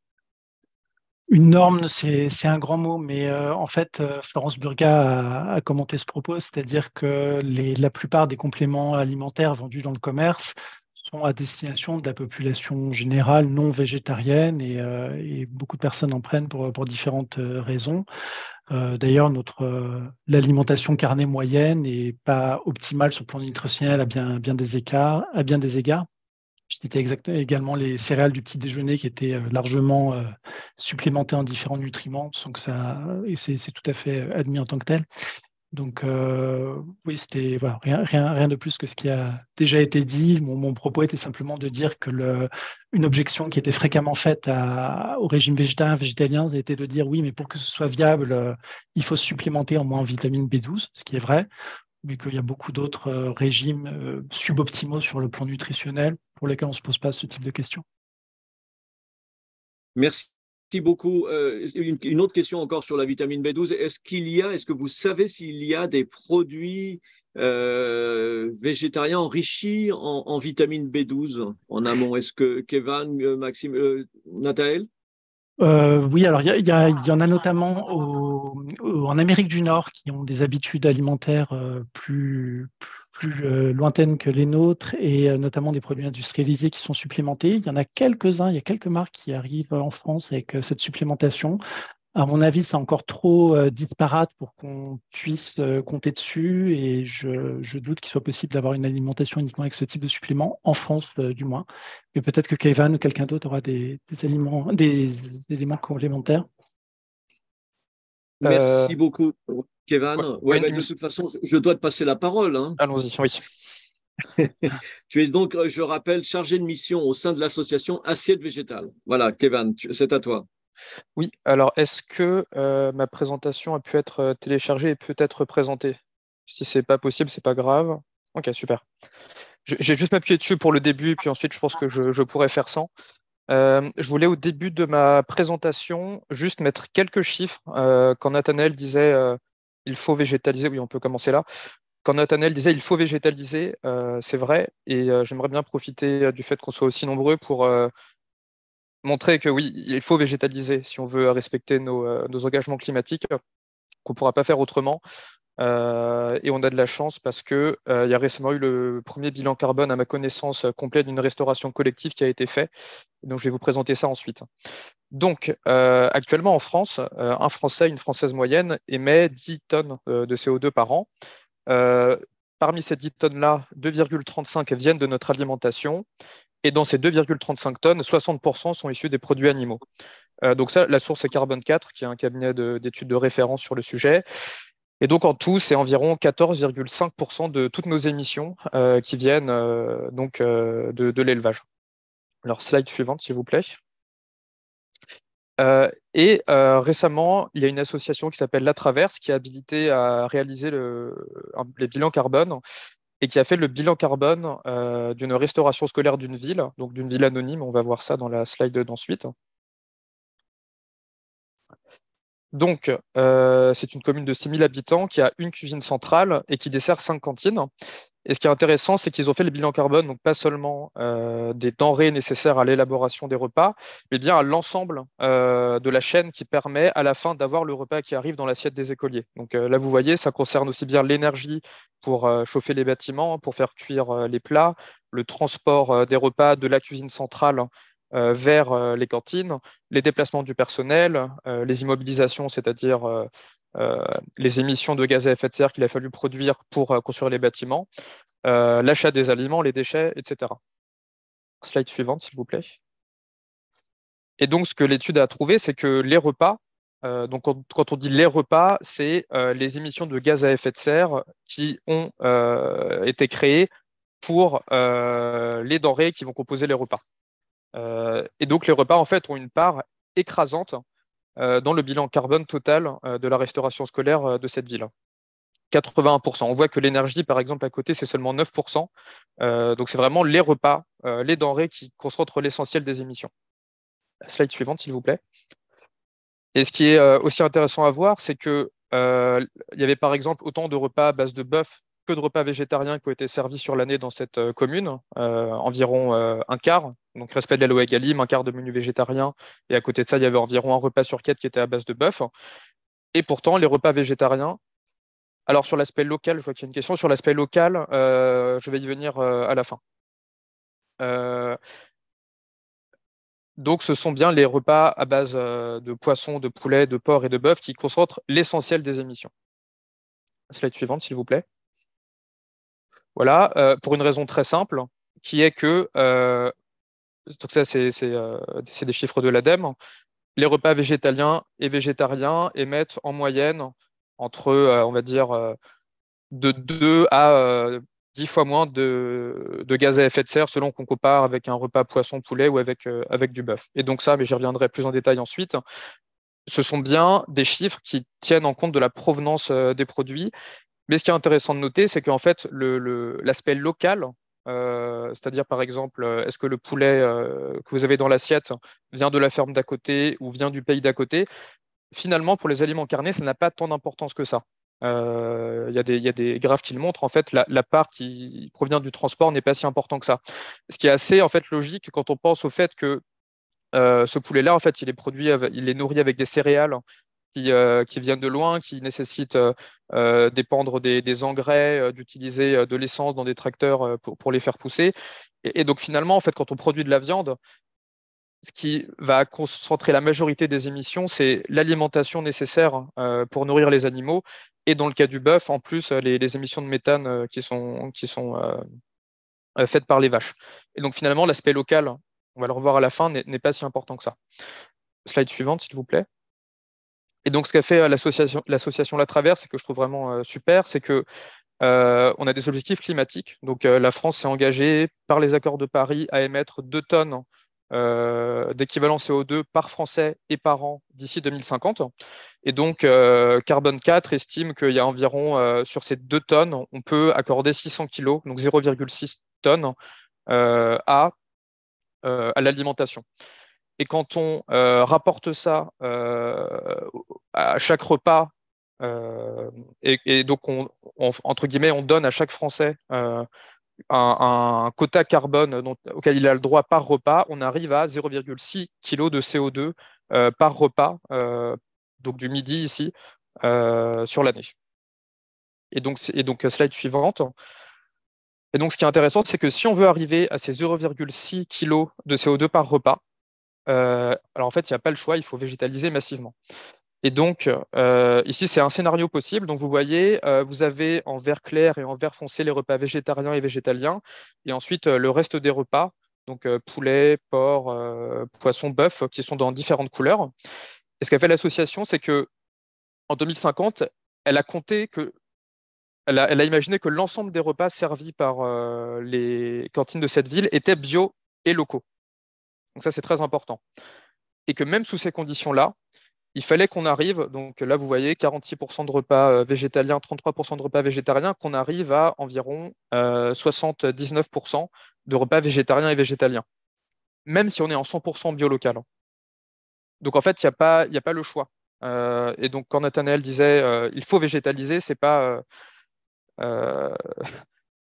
Une norme, c'est un grand mot, mais en fait, Florence Burga a commenté ce propos, c'est-à-dire que la plupart des compléments alimentaires vendus dans le commerce sont à destination de la population générale non végétarienne et beaucoup de personnes en prennent pour différentes raisons. D'ailleurs, l'alimentation carnée moyenne n'est pas optimale sur le plan nutritionnel à bien des égards. C'était également les céréales du petit déjeuner qui étaient largement supplémentées en différents nutriments, donc et c'est tout à fait admis en tant que tel. Donc oui, c'était voilà, rien de plus que ce qui a déjà été dit. Mon propos était simplement de dire que une objection qui était fréquemment faite au régime végétalien était de dire oui, mais pour que ce soit viable, il faut se supplémenter en moins en vitamine B12, ce qui est vrai, mais qu'il y a beaucoup d'autres régimes suboptimaux sur le plan nutritionnel pour lesquels on ne se pose pas ce type de questions. Merci beaucoup. Une autre question encore sur la vitamine B12. Est-ce que vous savez s'il y a des produits végétariens enrichis en vitamine B12 en amont? Est-ce que Kevan, Maxime, Nathaël? Oui, alors il y en a notamment en Amérique du Nord qui ont des habitudes alimentaires plus lointaines que les nôtres et notamment des produits industrialisés qui sont supplémentés. Il y en a quelques-uns, il y a quelques marques qui arrivent en France avec cette supplémentation. À mon avis, c'est encore trop disparate pour qu'on puisse compter dessus et je doute qu'il soit possible d'avoir une alimentation uniquement avec ce type de supplément, en France du moins. Mais peut-être que Kevin ou quelqu'un d'autre aura des éléments complémentaires. Merci beaucoup, Kevin. De toute façon, je dois te passer la parole. Hein. Allons-y, oui. Tu es donc, je rappelle, chargé de mission au sein de l'association Assiette Végétale. Voilà, Kevin, c'est à toi. Oui, alors est-ce que ma présentation a pu être téléchargée et peut être présentée? Si c'est pas possible, c'est pas grave. Ok, super. J'ai juste m'appuyer dessus pour le début, puis ensuite je pense que je pourrais faire sans. Je voulais au début de ma présentation juste mettre quelques chiffres. Quand Nathanaël disait il faut végétaliser, oui, on peut commencer là. Quand Nathanaël disait il faut végétaliser, c'est vrai, et j'aimerais bien profiter du fait qu'on soit aussi nombreux pour montrer que oui, il faut végétaliser si on veut respecter nos engagements climatiques, qu'on ne pourra pas faire autrement. Et on a de la chance parce qu'il y a récemment eu le premier bilan carbone, à ma connaissance, complet d'une restauration collective qui a été fait. Donc, je vais vous présenter ça ensuite. Donc, actuellement en France, un Français, une Française moyenne émet 10 tonnes de CO2 par an. Parmi ces 10 tonnes-là, 2,35 viennent de notre alimentation. Et dans ces 2,35 tonnes, 60% sont issus des produits animaux. Donc ça, la source est Carbone 4, qui est un cabinet d'études de référence sur le sujet. Et donc en tout, c'est environ 14,5% de toutes nos émissions qui viennent de l'élevage. Alors, slide suivante, s'il vous plaît. Récemment, il y a une association qui s'appelle La Traverse qui est habilitée à réaliser les bilans carbone et qui a fait le bilan carbone d'une restauration scolaire d'une ville, donc d'une ville anonyme. On va voir ça dans la slide d'ensuite. Donc, c'est une commune de 6000 habitants qui a une cuisine centrale et qui dessert 5 cantines. Et ce qui est intéressant, c'est qu'ils ont fait le bilan carbone, donc pas seulement des denrées nécessaires à l'élaboration des repas, mais bien à l'ensemble de la chaîne qui permet à la fin d'avoir le repas qui arrive dans l'assiette des écoliers. Donc là, vous voyez, ça concerne aussi bien l'énergie pour chauffer les bâtiments, pour faire cuire les plats, le transport des repas de la cuisine centrale vers les cantines, les déplacements du personnel, les immobilisations, c'est-à-dire les émissions de gaz à effet de serre qu'il a fallu produire pour construire les bâtiments, l'achat des aliments, les déchets, etc. Slide suivante, s'il vous plaît. Et donc, ce que l'étude a trouvé, c'est que les repas, donc quand on dit les repas, c'est les émissions de gaz à effet de serre qui ont été créées pour les denrées qui vont composer les repas. Et donc, les repas, en fait, ont une part écrasante dans le bilan carbone total de la restauration scolaire de cette ville. 81%. On voit que l'énergie, par exemple, à côté, c'est seulement 9%. Donc, c'est vraiment les repas, les denrées qui concentrent l'essentiel des émissions. Slide suivante, s'il vous plaît. Et ce qui est aussi intéressant à voir, c'est que il y avait par exemple autant de repas à base de bœuf que de repas végétariens qui ont été servis sur l'année dans cette commune, environ un quart. Donc, respect de la loi Egalim, un quart de menu végétarien. Et à côté de ça, il y avait environ un repas sur 4 qui était à base de bœuf. Et pourtant, les repas végétariens. Alors, sur l'aspect local, je vois qu'il y a une question. Sur l'aspect local, je vais y venir à la fin. Donc, ce sont bien les repas à base de poisson, de poulet, de porc et de bœuf qui concentrent l'essentiel des émissions. Slide suivante, s'il vous plaît. Voilà, pour une raison très simple, qui est que, donc ça c'est des chiffres de l'ADEME, les repas végétaliens et végétariens émettent en moyenne entre, on va dire, de 2 à 10 fois moins de gaz à effet de serre selon qu'on compare avec un repas poisson-poulet ou avec du bœuf. Et donc ça, mais j'y reviendrai plus en détail ensuite, ce sont bien des chiffres qui tiennent en compte de la provenance des produits. Mais ce qui est intéressant de noter, c'est qu'en fait, l'aspect local, c'est-à-dire par exemple, est-ce que le poulet que vous avez dans l'assiette vient de la ferme d'à côté ou vient du pays d'à côté, finalement, pour les aliments carnés, ça n'a pas tant d'importance que ça. Il y a des graphes qui le montrent. En fait, la part qui provient du transport n'est pas si important que ça. Ce qui est assez en fait logique quand on pense au fait que ce poulet-là, en fait, il est nourri avec des céréales qui viennent de loin, qui nécessitent dépendre des engrais, d'utiliser de l'essence dans des tracteurs pour les faire pousser. Et donc finalement, en fait, quand on produit de la viande, ce qui va concentrer la majorité des émissions, c'est l'alimentation nécessaire pour nourrir les animaux. Et dans le cas du bœuf, en plus, les émissions de méthane qui sont faites par les vaches. Et donc finalement, l'aspect local, on va le revoir à la fin, n'est pas si important que ça. Slide suivante, s'il vous plaît. Et donc, ce qu'a fait l'association La Traverse, et que je trouve vraiment super, c'est que on a des objectifs climatiques. Donc, la France s'est engagée par les accords de Paris à émettre 2 tonnes d'équivalent CO2 par Français et par an d'ici 2050. Et donc, Carbone 4 estime qu'il y a environ, sur ces 2 tonnes, on peut accorder 600 kilos, donc 0,6 tonnes, à l'alimentation. Et quand on rapporte ça à chaque repas, et donc entre guillemets, on donne à chaque Français un quota carbone auquel il a le droit par repas, on arrive à 0,6 kg de CO2 par repas, donc du midi ici, sur l'année. Et donc, slide suivante. Et donc, ce qui est intéressant, c'est que si on veut arriver à ces 0,6 kg de CO2 par repas, alors en fait, il n'y a pas le choix, il faut végétaliser massivement. Et donc, ici, c'est un scénario possible. Donc, vous voyez, vous avez en vert clair et en vert foncé les repas végétariens et végétaliens, et ensuite le reste des repas, donc poulet, porc, poisson, bœuf, qui sont dans différentes couleurs. Et ce qu'a fait l'association, c'est que en 2050, elle a compté que elle a imaginé que l'ensemble des repas servis par les cantines de cette ville étaient bio et locaux. Donc ça, c'est très important. Et que même sous ces conditions-là, il fallait qu'on arrive, donc là vous voyez 46% de repas végétaliens, 33% de repas végétariens, qu'on arrive à environ 79% de repas végétariens et végétaliens, même si on est en 100% bio local. Donc en fait, il n'y a pas le choix. Et donc quand Nathanaël disait il faut végétaliser, c'est pas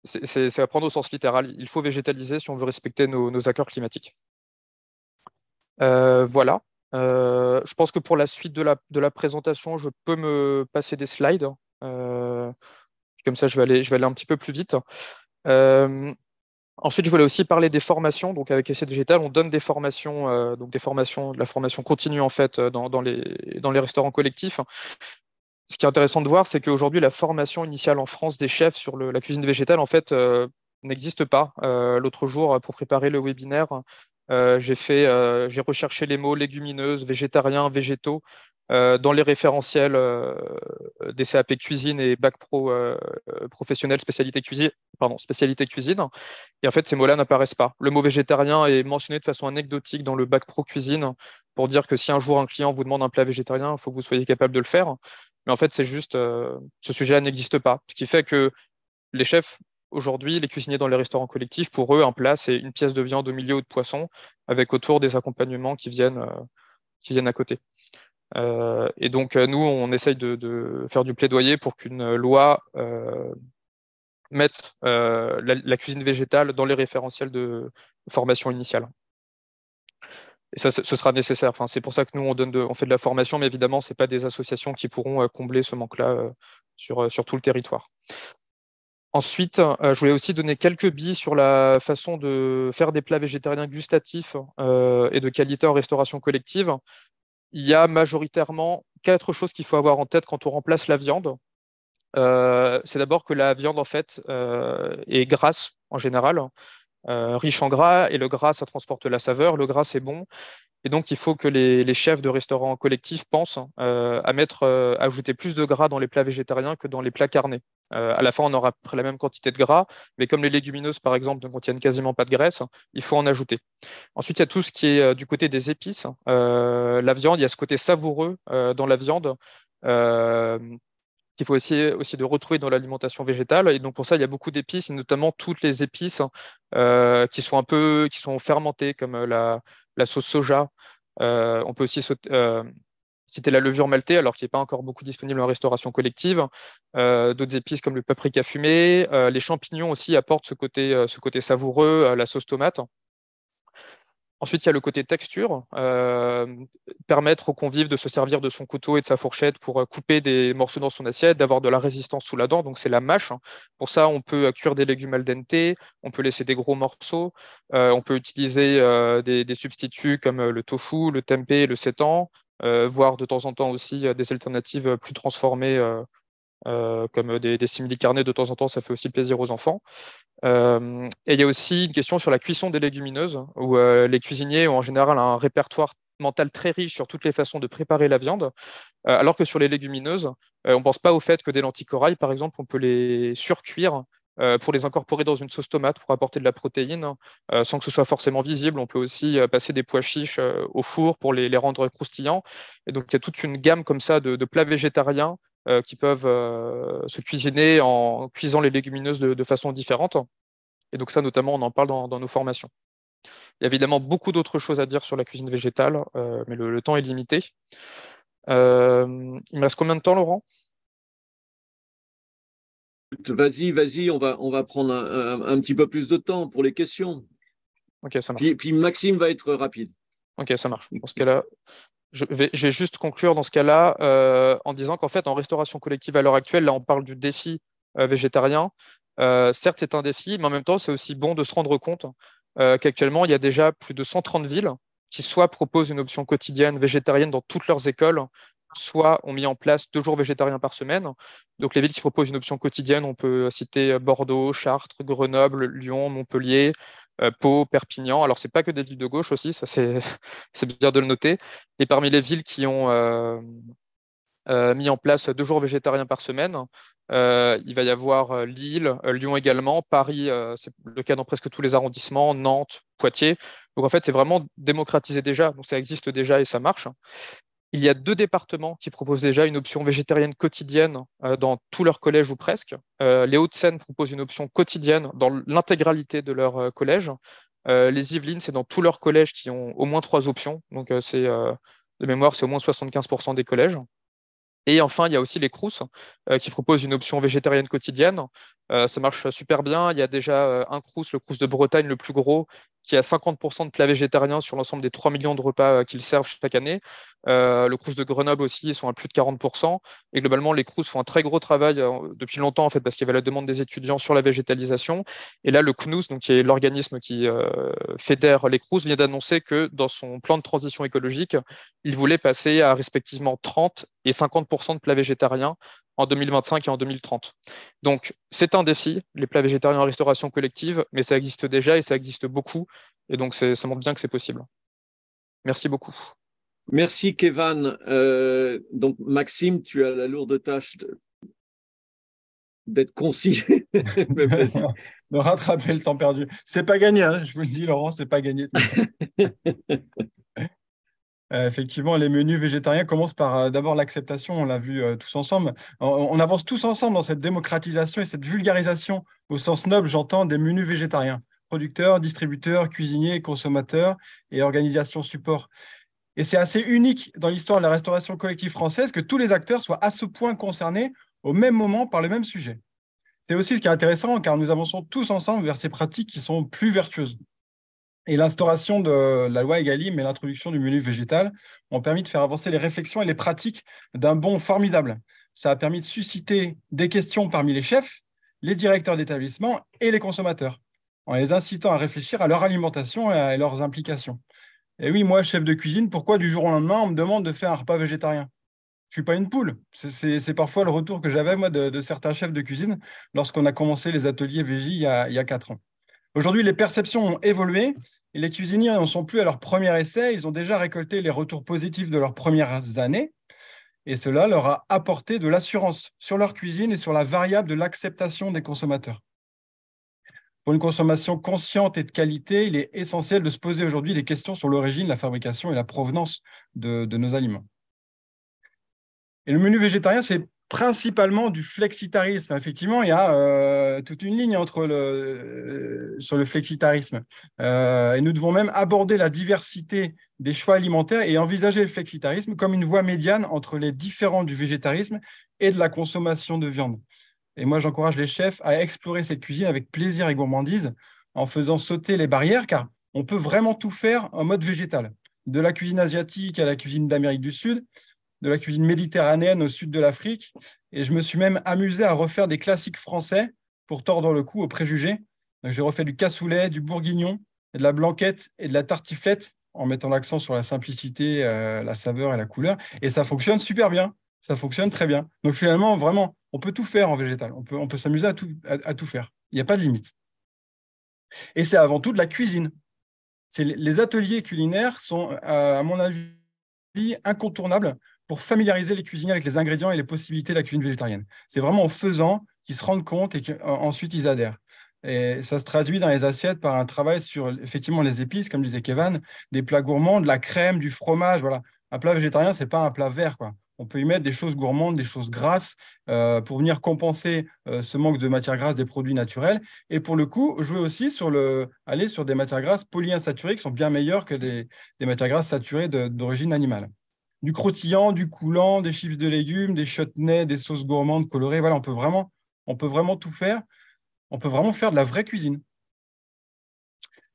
c'est à prendre au sens littéral. Il faut végétaliser si on veut respecter nos accords climatiques. Voilà. Je pense que pour la suite de la présentation, je peux me passer des slides. Comme ça, je vais aller un petit peu plus vite. Ensuite, je voulais aussi parler des formations. Donc, avec Assiette Végétale, on donne des formations, donc de la formation continue en fait dans les restaurants collectifs. Ce qui est intéressant de voir, c'est qu'aujourd'hui, la formation initiale en France des chefs sur la cuisine végétale, en fait, n'existe pas. L'autre jour, pour préparer le webinaire, j'ai recherché les mots légumineuses, végétariens, végétaux. dans les référentiels des CAP cuisine et bac pro professionnel spécialité cuisine, Et en fait, ces mots-là n'apparaissent pas. Le mot végétarien est mentionné de façon anecdotique dans le bac pro cuisine pour dire que si un jour un client vous demande un plat végétarien, il faut que vous soyez capable de le faire. Mais en fait, c'est juste, ce sujet-là n'existe pas. Ce qui fait que les chefs, aujourd'hui, les cuisiniers dans les restaurants collectifs, pour eux, un plat, c'est une pièce de viande au milieu ou de poisson, avec autour des accompagnements qui viennent à côté. Et donc, nous, on essaye de faire du plaidoyer pour qu'une loi mette la cuisine végétale dans les référentiels de formation initiale. Et ça, ce sera nécessaire. Enfin, c'est pour ça que nous, on fait de la formation, mais évidemment, ce n'est pas des associations qui pourront combler ce manque-là sur tout le territoire. Ensuite, je voulais aussi donner quelques billes sur la façon de faire des plats végétariens gustatifs et de qualité en restauration collective. Il y a majoritairement 4 choses qu'il faut avoir en tête quand on remplace la viande. C'est d'abord que la viande, en fait, est grasse en général, riche en gras, et le gras, ça transporte la saveur. Le gras, c'est bon. Et donc, il faut que les chefs de restaurants collectifs pensent à ajouter plus de gras dans les plats végétariens que dans les plats carnés. À la fin, on aura la même quantité de gras, mais comme les légumineuses, par exemple, ne contiennent quasiment pas de graisse, il faut en ajouter. Ensuite, il y a tout ce qui est du côté des épices. La viande, il y a ce côté savoureux dans la viande qu'il faut essayer aussi de retrouver dans l'alimentation végétale. Et donc, pour ça, il y a beaucoup d'épices, et notamment toutes les épices qui sont fermentées, comme la sauce soja. On peut aussi citer la levure maltée, alors qu'il n'est pas encore beaucoup disponible en restauration collective. D'autres épices comme le paprika fumé. Les champignons aussi apportent ce côté savoureux, la sauce tomate. Ensuite, il y a le côté texture, permettre aux convives de se servir de son couteau et de sa fourchette pour couper des morceaux dans son assiette, d'avoir de la résistance sous la dent, donc c'est la mâche. Pour ça, on peut cuire des légumes al dente, on peut laisser des gros morceaux, on peut utiliser des substituts comme le tofu, le tempeh, le seitan, voire de temps en temps aussi des alternatives plus transformées comme des simili carnés de temps en temps, ça fait aussi plaisir aux enfants. Et il y a aussi une question sur la cuisson des légumineuses, où les cuisiniers ont en général un répertoire mental très riche sur toutes les façons de préparer la viande, alors que sur les légumineuses, on ne pense pas au fait que des lentilles corail, par exemple, on peut les surcuire pour les incorporer dans une sauce tomate pour apporter de la protéine, sans que ce soit forcément visible. On peut aussi passer des pois chiches au four pour les rendre croustillants. Et donc, il y a toute une gamme comme ça de plats végétariens qui peuvent se cuisiner en cuisant les légumineuses de façon différente. Et donc ça, notamment, on en parle dans nos formations. Il y a évidemment beaucoup d'autres choses à dire sur la cuisine végétale, mais le temps est limité. Il me reste combien de temps, Laurent? Vas-y, on va prendre un petit peu plus de temps pour les questions. Ok, ça marche. Puis Maxime va être rapide. Ok, ça marche. Dans ce cas-là, je vais juste conclure dans ce cas-là en disant qu'en fait, en restauration collective à l'heure actuelle, là, on parle du défi végétarien. Certes, c'est un défi, mais en même temps, c'est aussi bon de se rendre compte qu'actuellement, il y a déjà plus de 130 villes qui soit proposent une option quotidienne végétarienne dans toutes leurs écoles, soit ont mis en place 2 jours végétariens par semaine. Donc les villes qui proposent une option quotidienne, on peut citer Bordeaux, Chartres, Grenoble, Lyon, Montpellier, Pau, Perpignan. Alors, ce n'est pas que des villes de gauche aussi, ça c'est bien de le noter. Et parmi les villes qui ont mis en place 2 jours végétariens par semaine, il va y avoir Lille, Lyon également, Paris, c'est le cas dans presque tous les arrondissements, Nantes, Poitiers. Donc en fait, c'est vraiment démocratisé déjà, donc ça existe déjà et ça marche. Il y a 2 départements qui proposent déjà une option végétarienne quotidienne dans tous leurs collèges ou presque. Les Hauts-de-Seine proposent une option quotidienne dans l'intégralité de leurs collèges. Les Yvelines, c'est dans tous leurs collèges qui ont au moins 3 options. Donc, de mémoire, c'est au moins 75% des collèges. Et enfin, il y a aussi les Crous qui proposent une option végétarienne quotidienne. Ça marche super bien. Il y a déjà un Crous, le Crous de Bretagne, le plus gros, qui a 50% de plats végétariens sur l'ensemble des 3 millions de repas qu'ils servent chaque année. Le Crous de Grenoble aussi, ils sont à plus de 40%. Et globalement, les Crous font un très gros travail depuis longtemps, en fait, parce qu'il y avait la demande des étudiants sur la végétalisation. Et là, le CNUS, donc, qui est l'organisme qui fédère les Crous, vient d'annoncer que dans son plan de transition écologique, il voulait passer à respectivement 30 et 50% de plats végétariens en 2025 et en 2030. Donc, c'est un défi, les plats végétariens en restauration collective, mais ça existe déjà et ça existe beaucoup. Et donc, ça montre bien que c'est possible. Merci beaucoup. Merci, Kevan. Donc, Maxime, tu as la lourde tâche d'être concis. Mais vas-y. De rattraper le temps perdu. C'est pas gagné, hein, je vous le dis, Laurent, c'est pas gagné. Effectivement, les menus végétariens commencent par d'abord l'acceptation, on l'a vu tous ensemble. On avance tous ensemble dans cette démocratisation et cette vulgarisation, au sens noble, j'entends, des menus végétariens. Producteurs, distributeurs, cuisiniers, consommateurs et organisations support. Et c'est assez unique dans l'histoire de la restauration collective française que tous les acteurs soient à ce point concernés au même moment par le même sujet. C'est aussi ce qui est intéressant, car nous avançons tous ensemble vers ces pratiques qui sont plus vertueuses. Et l'instauration de la loi Egalim et l'introduction du menu végétal ont permis de faire avancer les réflexions et les pratiques d'un bond formidable. Ça a permis de susciter des questions parmi les chefs, les directeurs d'établissement et les consommateurs, en les incitant à réfléchir à leur alimentation et à leurs implications. Et oui, moi, chef de cuisine, pourquoi du jour au lendemain, on me demande de faire un repas végétarien? Je ne suis pas une poule. C'est parfois le retour que j'avais, moi, de certains chefs de cuisine lorsqu'on a commencé les ateliers Végie il y a 4 ans. Aujourd'hui, les perceptions ont évolué et les cuisiniers n'en sont plus à leur premier essai. Ils ont déjà récolté les retours positifs de leurs premières années et cela leur a apporté de l'assurance sur leur cuisine et sur la variable de l'acceptation des consommateurs. Pour une consommation consciente et de qualité, il est essentiel de se poser aujourd'hui des questions sur l'origine, la fabrication et la provenance de nos aliments. Et le menu végétarien, c'est principalement du flexitarisme. Effectivement, il y a toute une ligne sur le flexitarisme. Et nous devons même aborder la diversité des choix alimentaires et envisager le flexitarisme comme une voie médiane entre les différents du végétarisme et de la consommation de viande. Et moi, j'encourage les chefs à explorer cette cuisine avec plaisir et gourmandise en faisant sauter les barrières, car on peut vraiment tout faire en mode végétal. De la cuisine asiatique à la cuisine d'Amérique du Sud, de la cuisine méditerranéenne au sud de l'Afrique. Et je me suis même amusé à refaire des classiques français pour tordre le cou aux préjugés. J'ai refait du cassoulet, du bourguignon, de la blanquette et de la tartiflette en mettant l'accent sur la simplicité, la saveur et la couleur. Et ça fonctionne super bien. Ça fonctionne très bien. Donc finalement, vraiment, on peut tout faire en végétal. On peut s'amuser à tout faire. Il n'y a pas de limite. Et c'est avant tout de la cuisine. Les ateliers culinaires sont, à mon avis, incontournables pour familiariser les cuisiniers avec les ingrédients et les possibilités de la cuisine végétarienne. C'est vraiment en faisant qu'ils se rendent compte et qu'ensuite ils adhèrent. Et ça se traduit dans les assiettes par un travail sur effectivement les épices, comme disait Kevan, des plats gourmands, de la crème, du fromage. Voilà. Un plat végétarien, ce n'est pas un plat vert, quoi. On peut y mettre des choses gourmandes, des choses grasses pour venir compenser ce manque de matières grasses des produits naturels. Et pour le coup, jouer aussi aller sur des matières grasses polyinsaturées qui sont bien meilleures que des matières grasses saturées d'origine animale. Du croustillant, du coulant, des chips de légumes, des chutneys, des sauces gourmandes colorées. Voilà, on peut vraiment tout faire. On peut vraiment faire de la vraie cuisine.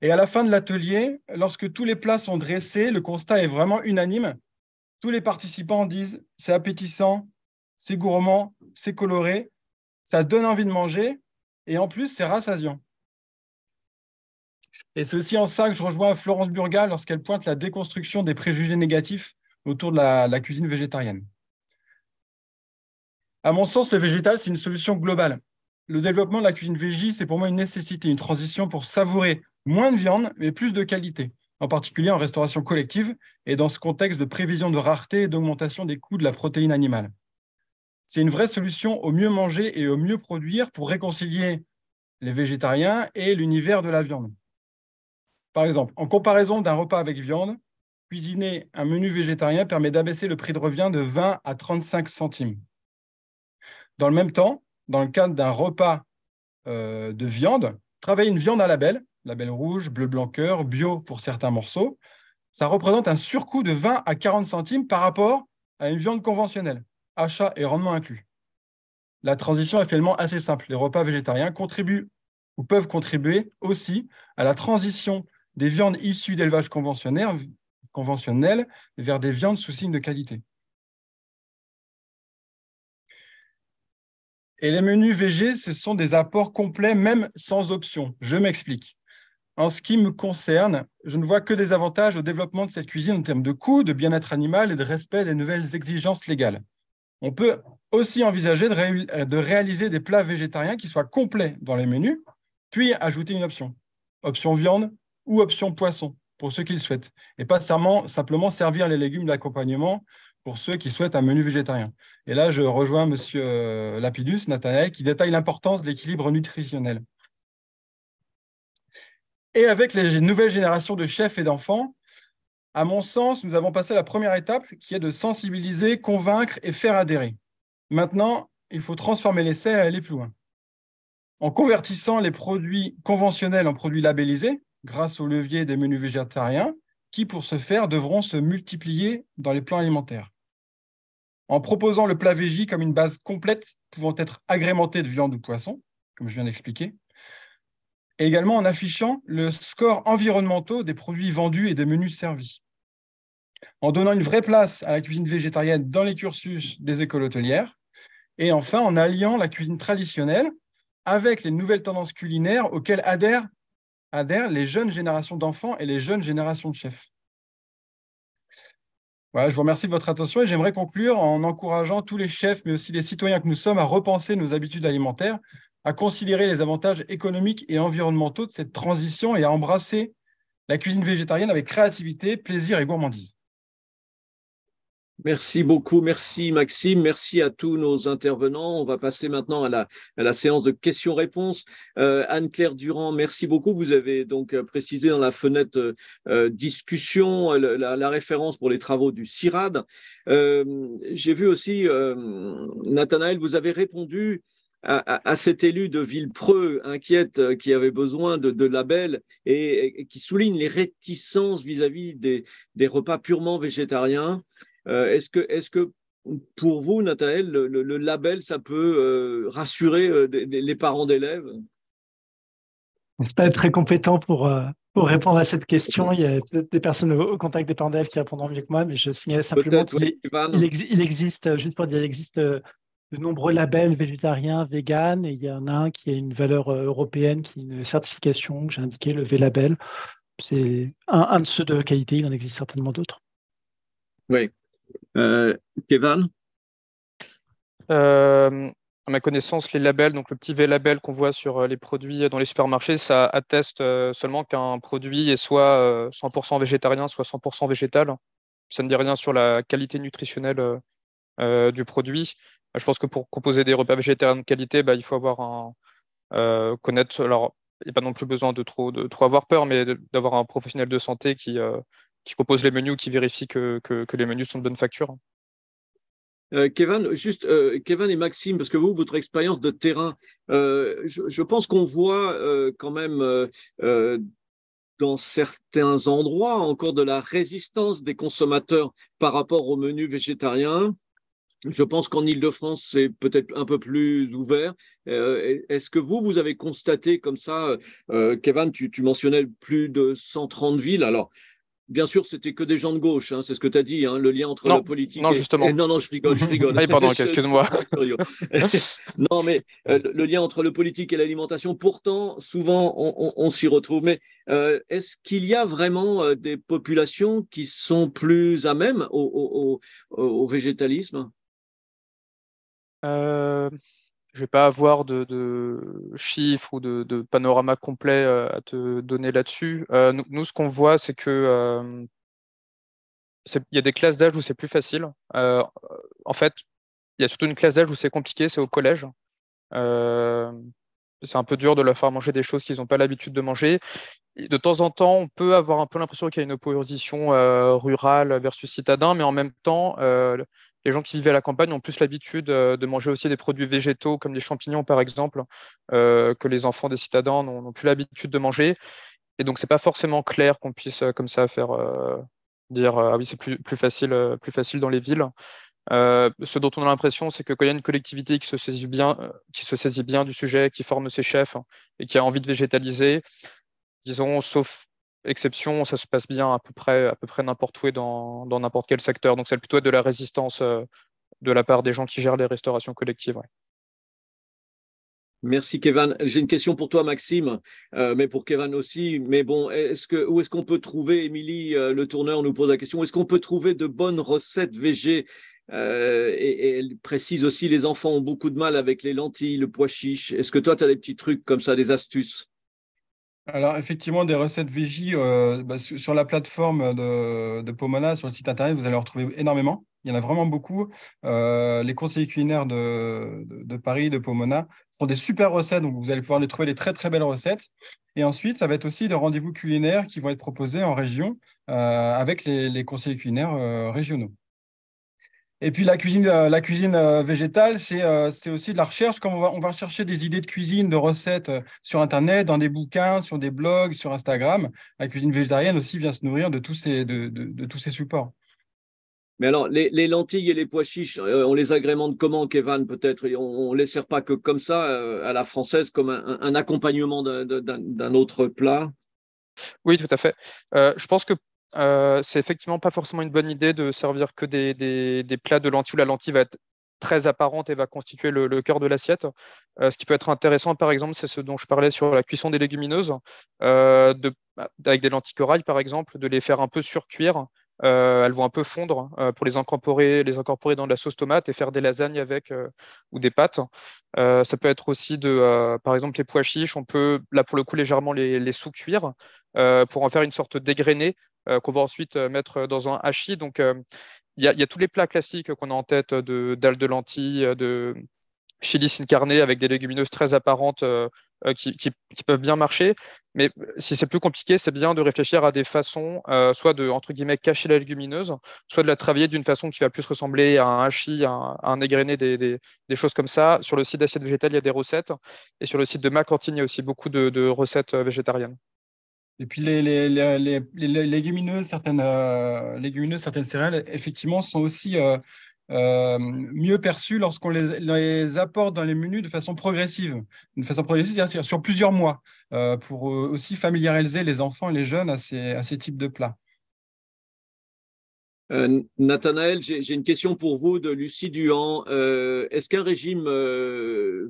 Et à la fin de l'atelier, lorsque tous les plats sont dressés, le constat est vraiment unanime. Tous les participants disent « c'est appétissant, c'est gourmand, c'est coloré, ça donne envie de manger et en plus, c'est rassasiant ». Et c'est aussi en ça que je rejoins Florence Burga lorsqu'elle pointe la déconstruction des préjugés négatifs autour de la cuisine végétarienne. À mon sens, le végétal, c'est une solution globale. Le développement de la cuisine végé, c'est pour moi une nécessité, une transition pour savourer moins de viande, mais plus de qualité, en particulier en restauration collective et dans ce contexte de prévision de rareté et d'augmentation des coûts de la protéine animale. C'est une vraie solution au mieux manger et au mieux produire pour réconcilier les végétariens et l'univers de la viande. Par exemple, en comparaison d'un repas avec viande, cuisiner un menu végétarien permet d'abaisser le prix de revient de 20 à 35 centimes. Dans le même temps, dans le cadre d'un repas de viande, travailler une viande à label rouge, bleu blanc cœur, bio pour certains morceaux, ça représente un surcoût de 20 à 40 centimes par rapport à une viande conventionnelle, achat et rendement inclus. La transition est finalement assez simple. Les repas végétariens contribuent ou peuvent contribuer aussi à la transition des viandes issues d'élevage conventionnel vers des viandes sous signe de qualité. Et les menus végés, ce sont des apports complets, même sans option. Je m'explique. En ce qui me concerne, je ne vois que des avantages au développement de cette cuisine en termes de coût, de bien-être animal et de respect des nouvelles exigences légales. On peut aussi envisager de réaliser des plats végétariens qui soient complets dans les menus, puis ajouter une option. Option viande ou option poisson. pour ceux qui le souhaitent, et pas simplement servir les légumes d'accompagnement pour ceux qui souhaitent un menu végétarien. Et là, je rejoins M. Lapidus, Nathanaël, qui détaille l'importance de l'équilibre nutritionnel. Et avec les nouvelles générations de chefs et d'enfants, à mon sens, nous avons passé la première étape qui est de sensibiliser, convaincre et faire adhérer. Maintenant, il faut transformer l'essai et aller plus loin. En convertissant les produits conventionnels en produits labellisés, grâce au levier des menus végétariens, qui, pour ce faire, devront se multiplier dans les plans alimentaires. En proposant le plat végé comme une base complète pouvant être agrémentée de viande ou poisson, comme je viens d'expliquer, et également en affichant le score environnementaux des produits vendus et des menus servis. En donnant une vraie place à la cuisine végétarienne dans les cursus des écoles hôtelières, et enfin en alliant la cuisine traditionnelle avec les nouvelles tendances culinaires auxquelles adhèrent les jeunes générations d'enfants et les jeunes générations de chefs. Voilà, je vous remercie de votre attention et j'aimerais conclure en encourageant tous les chefs, mais aussi les citoyens que nous sommes, à repenser nos habitudes alimentaires, à considérer les avantages économiques et environnementaux de cette transition et à embrasser la cuisine végétarienne avec créativité, plaisir et gourmandise. Merci beaucoup, merci Maxime, merci à tous nos intervenants. On va passer maintenant à la séance de questions-réponses. Anne-Claire Durand, merci beaucoup. Vous avez donc précisé dans la fenêtre discussion la référence pour les travaux du CIRAD. J'ai vu aussi, Nathanaël, vous avez répondu à cet élu de Villepreux inquiète qui avait besoin de labels et qui souligne les réticences vis-à-vis des repas purement végétariens. Est-ce que pour vous, Nathanaël, le label, ça peut rassurer les parents d'élèves? Je ne suis pas très compétent pour répondre à cette question. Il y a des personnes au contact des parents d'élèves qui répondront mieux que moi, mais je signale simplement Peut-être, qu'il existe, juste pour dire, il existe de nombreux labels végétariens, véganes, et il y en a un qui a une valeur européenne, qui est une certification que j'ai indiqué, le V-Label. C'est un de ceux de qualité, il en existe certainement d'autres. Oui. Kevin? À ma connaissance, les labels, donc le petit V-label qu'on voit sur les produits dans les supermarchés, ça atteste seulement qu'un produit est soit 100% végétarien, soit 100% végétal. Ça ne dit rien sur la qualité nutritionnelle du produit. Je pense que pour proposer des repas végétariens de qualité, il faut avoir connaître. Alors, il n'y a pas non plus besoin de trop avoir peur, mais d'avoir un professionnel de santé qui propose les menus ou qui vérifie que les menus sont de bonne facture. Kevin, Kevin et Maxime, parce que vous, votre expérience de terrain, je pense qu'on voit quand même dans certains endroits encore de la résistance des consommateurs par rapport au menu végétarien. Je pense qu'en Île-de-France, c'est peut-être un peu plus ouvert. Est-ce que vous avez constaté comme ça, Kevin, tu mentionnais plus de 130 villes. Alors, bien sûr, c'était que des gens de gauche, hein, c'est ce que tu as dit, hein, le lien entre la politique non, justement. Non, je rigole. Ah, pardon, excuse-moi. Non, mais le lien entre le politique et l'alimentation, pourtant, souvent, on s'y retrouve. Mais est-ce qu'il y a vraiment des populations qui sont plus à même au végétalisme? Je ne vais pas avoir de chiffres ou de panorama complet à te donner là-dessus. Nous, ce qu'on voit, c'est que il y a des classes d'âge où c'est plus facile. En fait, il y a surtout une classe d'âge où c'est compliqué, c'est au collège. C'est un peu dur de leur faire manger des choses qu'ils n'ont pas l'habitude de manger. Et de temps en temps, on peut avoir un peu l'impression qu'il y a une opposition rurale versus citadin, mais en même temps, les gens qui vivent à la campagne ont plus l'habitude de manger aussi des produits végétaux, comme les champignons par exemple, que les enfants des citadins n'ont plus l'habitude de manger. Et donc, c'est pas forcément clair qu'on puisse comme ça faire dire ah oui, c'est plus facile dans les villes. Ce dont on a l'impression, c'est que quand il y a une collectivité qui se saisit bien du sujet, qui forme ses chefs et qui a envie de végétaliser, disons, sauf exception, ça se passe bien à peu près n'importe où et dans n'importe quel secteur. Donc, c'est plutôt de la résistance de la part des gens qui gèrent les restaurations collectives. Ouais. Merci Kevin. J'ai une question pour toi Maxime, mais pour Kevin aussi. Mais bon, où est-ce qu'on peut trouver, Émilie, le tourneur nous pose la question, où est-ce qu'on peut trouver de bonnes recettes végé et elle précise aussi, les enfants ont beaucoup de mal avec les lentilles, le pois chiche. Est-ce que toi, tu as des petits trucs comme ça, des astuces? Alors, effectivement, des recettes végie sur la plateforme de Pomona, sur le site internet, vous allez en retrouver énormément. Il y en a vraiment beaucoup. Les conseillers culinaires de Paris, de Pomona, font des super recettes, donc vous allez pouvoir les trouver des très, très belles recettes. Et ensuite, ça va être aussi des rendez-vous culinaires qui vont être proposés en région avec les conseillers culinaires régionaux. Et puis la cuisine végétale, c'est aussi de la recherche. Quand on va chercher des idées de cuisine, de recettes sur Internet, dans des bouquins, sur des blogs, sur Instagram, la cuisine végétarienne aussi vient se nourrir de de tous ces supports. Mais alors, les lentilles et les pois chiches, on les agrémente comment, Kevin, peut-être? Et on ne les sert pas que comme ça, à la française, comme un accompagnement d'un autre plat? Oui, tout à fait. Je pense que c'est effectivement pas forcément une bonne idée de servir que des plats de lentilles où la lentille va être très apparente et va constituer le cœur de l'assiette. Ce qui peut être intéressant, par exemple, c'est ce dont je parlais sur la cuisson des légumineuses, avec des lentilles corail, par exemple, de les faire un peu surcuire. Elles vont un peu fondre pour les incorporer dans de la sauce tomate et faire des lasagnes avec ou des pâtes. Ça peut être aussi par exemple, les pois chiches. On peut, là, pour le coup, légèrement les sous-cuire pour en faire une sorte d'égrené qu'on va ensuite mettre dans un hachis. Donc, il y a tous les plats classiques qu'on a en tête d'algues de lentilles, de chili sin carne avec des légumineuses très apparentes qui peuvent bien marcher. Mais si c'est plus compliqué, c'est bien de réfléchir à des façons, soit de, entre guillemets, cacher la légumineuse, soit de la travailler d'une façon qui va plus ressembler à un hachis, à un égrené, des choses comme ça. Sur le site d'Assiette Végétale, il y a des recettes. Et sur le site de ma cantine, il y a aussi beaucoup de recettes végétariennes. Et puis les légumineuses, certaines céréales, effectivement, sont aussi mieux perçues lorsqu'on les apporte dans les menus de façon progressive. De façon progressive, c'est-à-dire sur plusieurs mois, pour aussi familiariser les enfants et les jeunes à ces types de plats. Nathanaël, j'ai une question pour vous de Lucie Duhan. Est-ce qu'un régime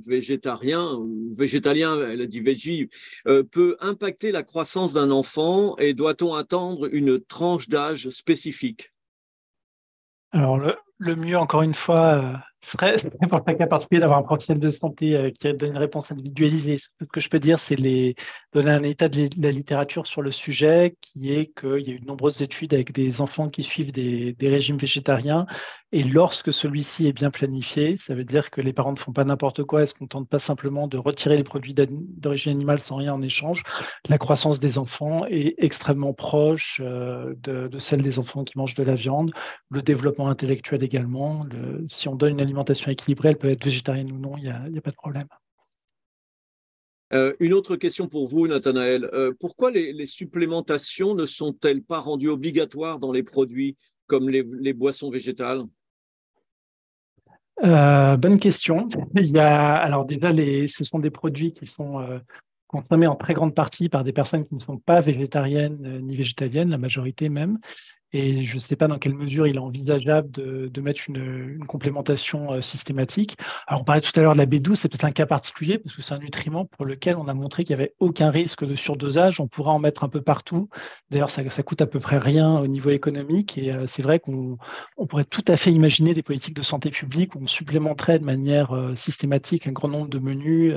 végétarien ou végétalien, elle a dit végé, peut impacter la croissance d'un enfant et doit-on attendre une tranche d'âge spécifique? Alors, le mieux, encore une fois, serait pour chaque cas particulier d'avoir un professionnel de santé qui donne une réponse individualisée. Ce que je peux dire, c'est donner un état de la littérature sur le sujet, qui est qu'il y a eu de nombreuses études avec des enfants qui suivent des régimes végétariens. Et lorsque celui-ci est bien planifié, ça veut dire que les parents ne font pas n'importe quoi et ne se contentent pas simplement de retirer les produits d'origine animale sans rien en échange. La croissance des enfants est extrêmement proche de celle des enfants qui mangent de la viande. Le développement intellectuel également. Si on donne une alimentation équilibrée, elle peut être végétarienne ou non, il n'y a pas de problème. Une autre question pour vous, Nathanaël. Pourquoi les supplémentations ne sont-elles pas rendues obligatoires dans les produits comme les boissons végétales? Bonne question. Alors déjà, ce sont des produits qui sont consommés en très grande partie par des personnes qui ne sont pas végétariennes ni végétaliennes, la majorité même. Et je ne sais pas dans quelle mesure il est envisageable de mettre une complémentation systématique. Alors, on parlait tout à l'heure de la B12, c'est peut-être un cas particulier parce que c'est un nutriment pour lequel on a montré qu'il n'y avait aucun risque de surdosage. On pourra en mettre un peu partout. D'ailleurs, ça coûte à peu près rien au niveau économique. Et c'est vrai qu'on pourrait tout à fait imaginer des politiques de santé publique où on supplémenterait de manière systématique un grand nombre de menus,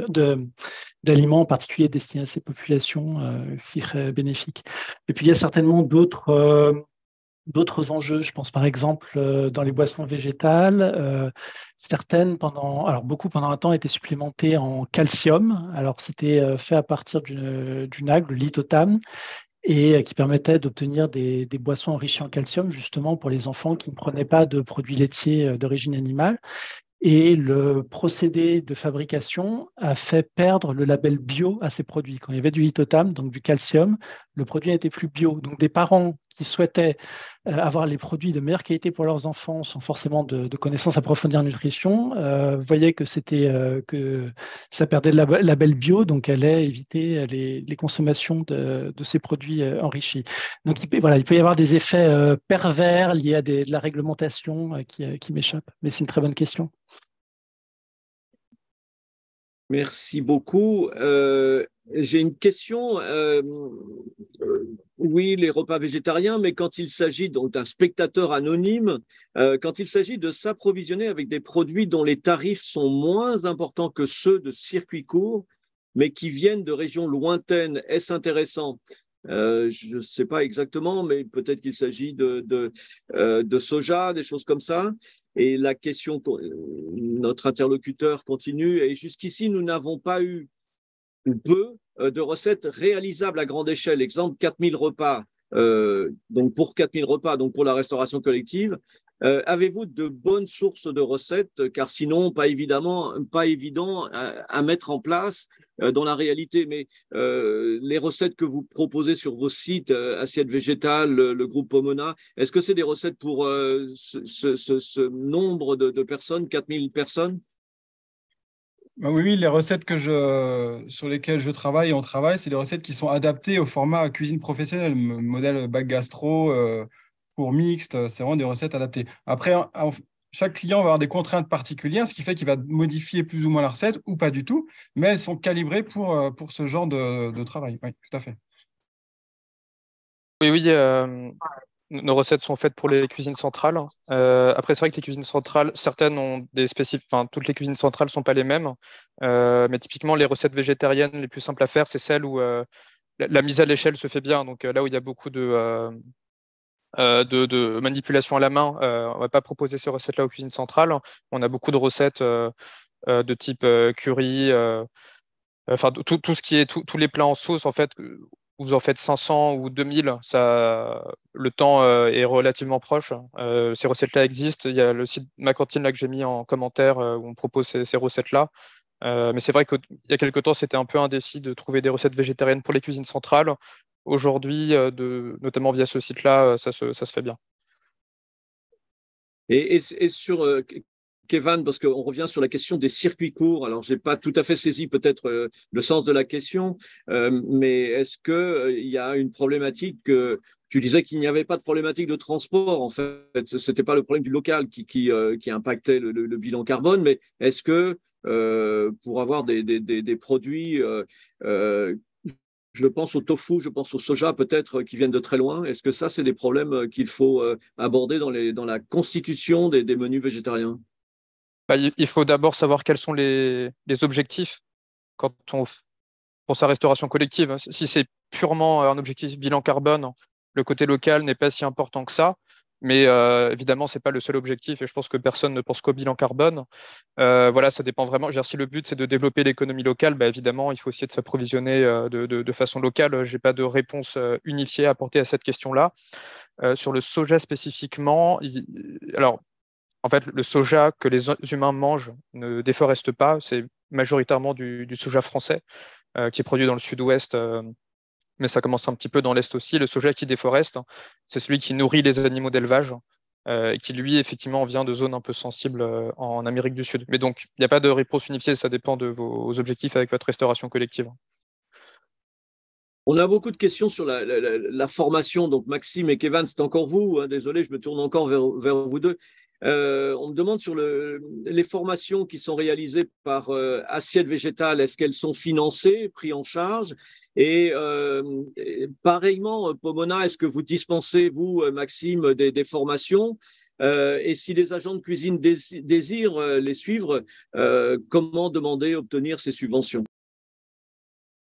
d'aliments en particulier destinés à ces populations, qui seraient bénéfiques. Et puis, il y a certainement d'autres enjeux. Je pense par exemple dans les boissons végétales, certaines beaucoup pendant un temps étaient supplémentées en calcium. Alors c'était fait à partir d'une algue, le lithotame, et qui permettait d'obtenir des boissons enrichies en calcium justement pour les enfants qui ne prenaient pas de produits laitiers d'origine animale. Et le procédé de fabrication a fait perdre le label bio à ces produits. Quand il y avait du lithotame, donc du calcium, le produit n'était plus bio. Donc des parents qui souhaitaient avoir les produits de meilleure qualité pour leurs enfants sans forcément de connaissances approfondies en nutrition, voyaient que ça perdait le label bio, donc allaient éviter les consommations de ces produits enrichis. Donc il peut y avoir des effets pervers liés à de la réglementation qui m'échappent. Mais c'est une très bonne question. Merci beaucoup. J'ai une question. Oui, les repas végétariens, mais quand il s'agit donc d'un spectateur anonyme, quand il s'agit de s'approvisionner avec des produits dont les tarifs sont moins importants que ceux de circuit court, mais qui viennent de régions lointaines. Est-ce intéressant? Je ne sais pas exactement, mais peut-être qu'il s'agit de soja, des choses comme ça. Et la question, notre interlocuteur continue, et jusqu'ici, nous n'avons pas eu ou peu de recettes réalisables à grande échelle. Exemple, 4000 repas, donc pour 4000 repas, donc pour la restauration collective. Avez-vous de bonnes sources de recettes? Car sinon, pas évident à mettre en place dans la réalité. Mais les recettes que vous proposez sur vos sites, Assiette Végétale, le groupe Pomona, est-ce que c'est des recettes pour ce nombre de personnes, 4000 personnes? Oui, oui, les recettes sur lesquelles je travaille et on travaille, c'est les recettes qui sont adaptées au format cuisine professionnelle, modèle bac gastro, four mixte, c'est vraiment des recettes adaptées. Après, chaque client va avoir des contraintes particulières, ce qui fait qu'il va modifier plus ou moins la recette ou pas du tout, mais elles sont calibrées pour ce genre de travail. Oui, tout à fait. Oui, oui, nos recettes sont faites pour les cuisines centrales. Après, c'est vrai que les cuisines centrales, certaines ont des spécifiques, enfin, toutes les cuisines centrales ne sont pas les mêmes. Mais typiquement, les recettes végétariennes les plus simples à faire, c'est celles où la mise à l'échelle se fait bien. Donc là où il y a beaucoup de manipulation à la main, on ne va pas proposer ces recettes-là aux cuisines centrales. On a beaucoup de recettes de type curry, enfin tout ce qui est tous les plats en sauce en fait vous en faites 500 ou 2000, ça, le temps est relativement proche. Ces recettes-là existent. Il y a le site Ma Cantine là, que j'ai mis en commentaire où on propose ces recettes-là. Mais c'est vrai qu'il y a quelques temps, c'était un peu un défi de trouver des recettes végétariennes pour les cuisines centrales. Aujourd'hui, notamment via ce site-là, ça se fait bien. Et sur Kevin, parce qu'on revient sur la question des circuits courts. Alors, je n'ai pas tout à fait saisi peut-être le sens de la question, mais est-ce qu'il y a une problématique tu disais qu'il n'y avait pas de problématique de transport, en fait. Ce n'était pas le problème du local qui impactait le bilan carbone, mais est-ce que pour avoir des produits, je pense au tofu, je pense au soja peut-être qui viennent de très loin, est-ce que ça, c'est des problèmes qu'il faut aborder dans la constitution des menus végétariens? Bah, il faut d'abord savoir quels sont les objectifs quand pour sa restauration collective. Si c'est purement un objectif bilan carbone, le côté local n'est pas si important que ça. Mais évidemment, ce n'est pas le seul objectif et je pense que personne ne pense qu'au bilan carbone. Voilà, ça dépend vraiment. Si le but, c'est de développer l'économie locale, bah, évidemment, il faut essayer de s'approvisionner de façon locale. Je n'ai pas de réponse unifiée à apporter à cette question-là. Sur le soja spécifiquement, alors, en fait, le soja que les humains mangent ne déforeste pas. C'est majoritairement du soja français qui est produit dans le sud-ouest, mais ça commence un petit peu dans l'est aussi. Le soja qui déforeste, c'est celui qui nourrit les animaux d'élevage et qui, lui, effectivement, vient de zones un peu sensibles en Amérique du Sud. Mais donc, il n'y a pas de réponse unifiée, ça dépend de vos objectifs avec votre restauration collective. On a beaucoup de questions sur la formation. Donc, Maxime et Kevin, c'est encore vous. Hein, désolé, je me tourne encore vers vous deux. On me demande sur les formations qui sont réalisées par Assiette Végétale, est-ce qu'elles sont financées, prises en charge? Et pareillement, Pomona, est-ce que vous dispensez, vous, Maxime, des formations? Et si les agents de cuisine désirent les suivre, comment demander, obtenir ces subventions?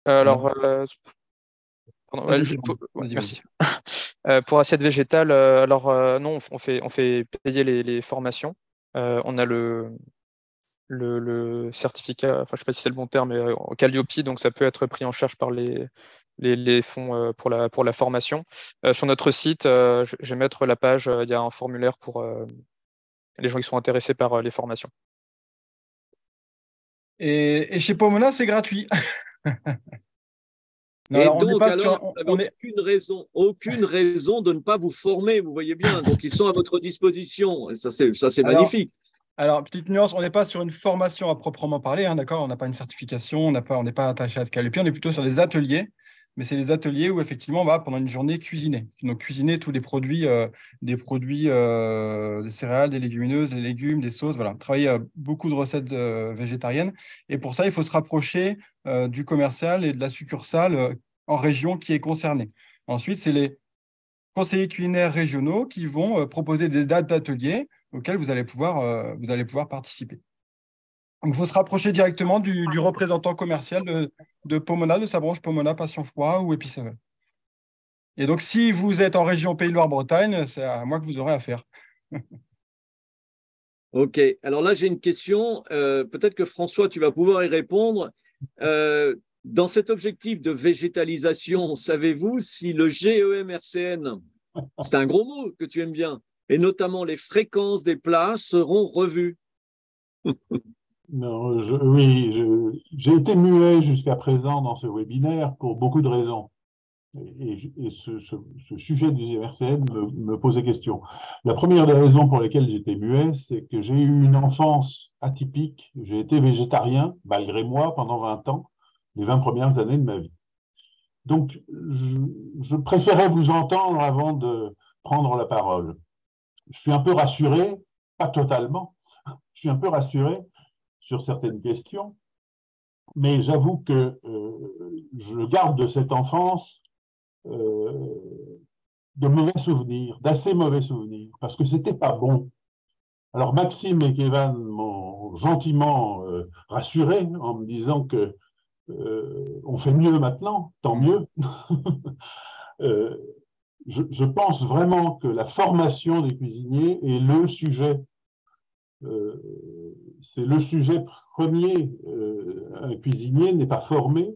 Alors, pardon, Vas-y. merci. Pour assiette végétale, non, on fait payer les formations. On a le certificat, enfin je ne sais pas si c'est le bon terme, mais Calliope, donc ça peut être pris en charge par les fonds pour la formation. Sur notre site, je vais mettre la page, il y a un formulaire pour les gens qui sont intéressés par les formations. Et chez Pomona, c'est gratuit. Non, alors, vous n'avez aucune raison de ne pas vous former, vous voyez bien. Donc, ils sont à votre disposition. Et ça, c'est magnifique. Alors, petite nuance, on n'est pas sur une formation à proprement parler, hein, d'accord? On n'a pas une certification, on n'est pas attaché à Calliope, on est plutôt sur des ateliers. Mais c'est des ateliers où, effectivement, on va, pendant une journée, cuisiner. Donc, cuisiner tous les produits, des céréales, des légumineuses, des légumes, des sauces. Voilà, travailler beaucoup de recettes végétariennes. Et pour ça, il faut se rapprocher du commercial et de la succursale en région qui est concernée. Ensuite, c'est les conseillers culinaires régionaux qui vont proposer des dates d'ateliers auxquelles vous allez pouvoir participer. Donc, il faut se rapprocher directement du représentant commercial de Pomona, de sa branche Pomona, Passion Froid ou Epicevel. Et donc, si vous êtes en région Pays de Loire-Bretagne, c'est à moi que vous aurez affaire. Ok, alors là j'ai une question, peut-être que François tu vas pouvoir y répondre. Dans cet objectif de végétalisation, savez-vous si le GEMRCN, c'est un gros mot que tu aimes bien, et notamment les fréquences des plats seront revues? Non, oui, j'ai été muet jusqu'à présent dans ce webinaire pour beaucoup de raisons. Et ce sujet du GMRCN me posait question. La première des raisons pour lesquelles j'étais muet, c'est que j'ai eu une enfance atypique. J'ai été végétarien, malgré moi, pendant 20 ans, les 20 premières années de ma vie. Donc, je préférais vous entendre avant de prendre la parole. Je suis un peu rassuré, pas totalement, je suis un peu rassuré sur certaines questions, mais j'avoue que je garde de cette enfance de mauvais souvenirs, d'assez mauvais souvenirs, parce que c'était pas bon. Alors Maxime et Kevin m'ont gentiment rassuré en me disant que on fait mieux maintenant, tant mieux. Je pense vraiment que la formation des cuisiniers est le sujet. C'est le sujet premier. Un cuisinier n'est pas formé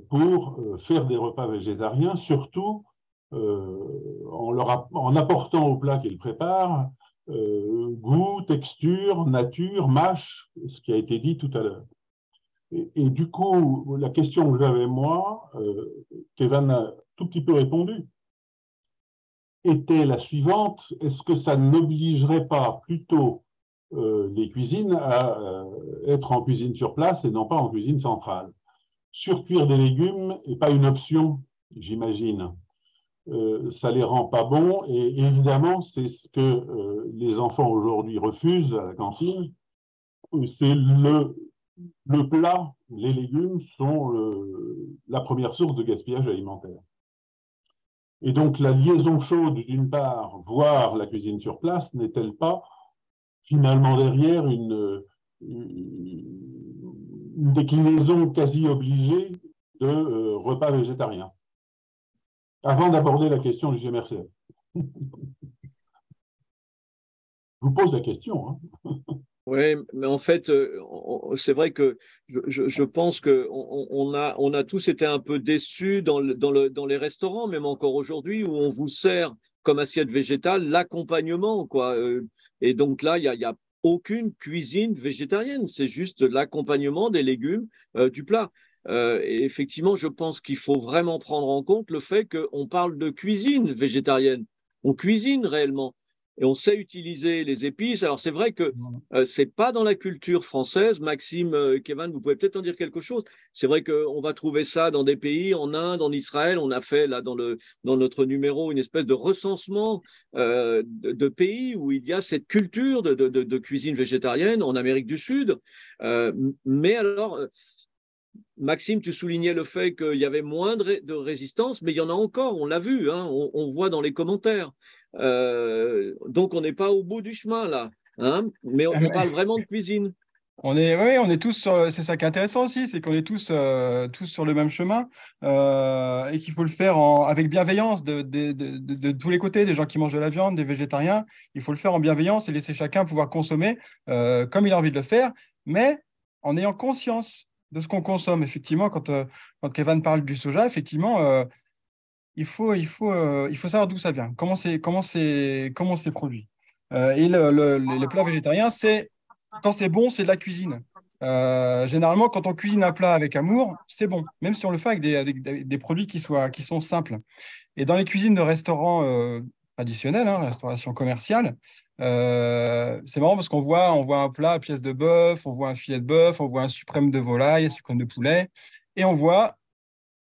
pour faire des repas végétariens, surtout en apportant au plat qu'il prépare goût, texture, nature, mâche, ce qui a été dit tout à l'heure. Et du coup, la question que j'avais moi, Kevin a tout petit peu répondu, était la suivante: est-ce que ça n'obligerait pas plutôt les cuisines à être en cuisine sur place et non pas en cuisine centrale? Surcuire des légumes n'est pas une option, j'imagine. Ça les rend pas bons et évidemment, c'est ce que les enfants aujourd'hui refusent à la cantine. C'est le plat, les légumes sont la première source de gaspillage alimentaire. Et donc, la liaison chaude, d'une part, voire la cuisine sur place, n'est-elle pas finalement derrière une déclinaison quasi obligée de repas végétariens? Avant d'aborder la question du GMRCN. Je vous pose la question. Oui, mais en fait, c'est vrai que je pense qu'on a tous été un peu déçus dans les restaurants, même encore aujourd'hui, où on vous sert comme assiette végétale l'accompagnement, quoi. Et donc là, il y a aucune cuisine végétarienne, c'est juste l'accompagnement des légumes du plat. Et effectivement, je pense qu'il faut vraiment prendre en compte le fait qu'on parle de cuisine végétarienne. On cuisine réellement. Et on sait utiliser les épices. Alors, c'est vrai que ce n'est pas dans la culture française. Maxime, Kevin, vous pouvez peut-être en dire quelque chose. C'est vrai qu'on va trouver ça dans des pays, en Inde, en Israël. On a fait là dans notre numéro une espèce de recensement de pays où il y a cette culture de cuisine végétarienne, en Amérique du Sud. Mais alors, Maxime, tu soulignais le fait qu'il y avait moins de résistance, mais il y en a encore, on l'a vu, hein, on voit dans les commentaires. Donc, on n'est pas au bout du chemin, là, hein, mais on parle vraiment de cuisine. On est tous sur, c'est ça qui est intéressant aussi, c'est qu'on est tous sur le même chemin et qu'il faut le faire avec bienveillance de tous les côtés, des gens qui mangent de la viande, des végétariens. Il faut le faire en bienveillance et laisser chacun pouvoir consommer comme il a envie de le faire, mais en ayant conscience de ce qu'on consomme. Effectivement, quand Kevin parle du soja, effectivement, il faut savoir d'où ça vient, comment c'est produit. Et les plats végétariens, quand c'est bon, c'est de la cuisine. Généralement, quand on cuisine un plat avec amour, c'est bon, même si on le fait avec des produits qui sont simples. Et dans les cuisines de restaurants traditionnels, hein, restauration commerciale, c'est marrant parce qu'on voit un plat à pièce de bœuf, on voit un filet de bœuf, on voit un suprême de volaille, un suprême de poulet, et on voit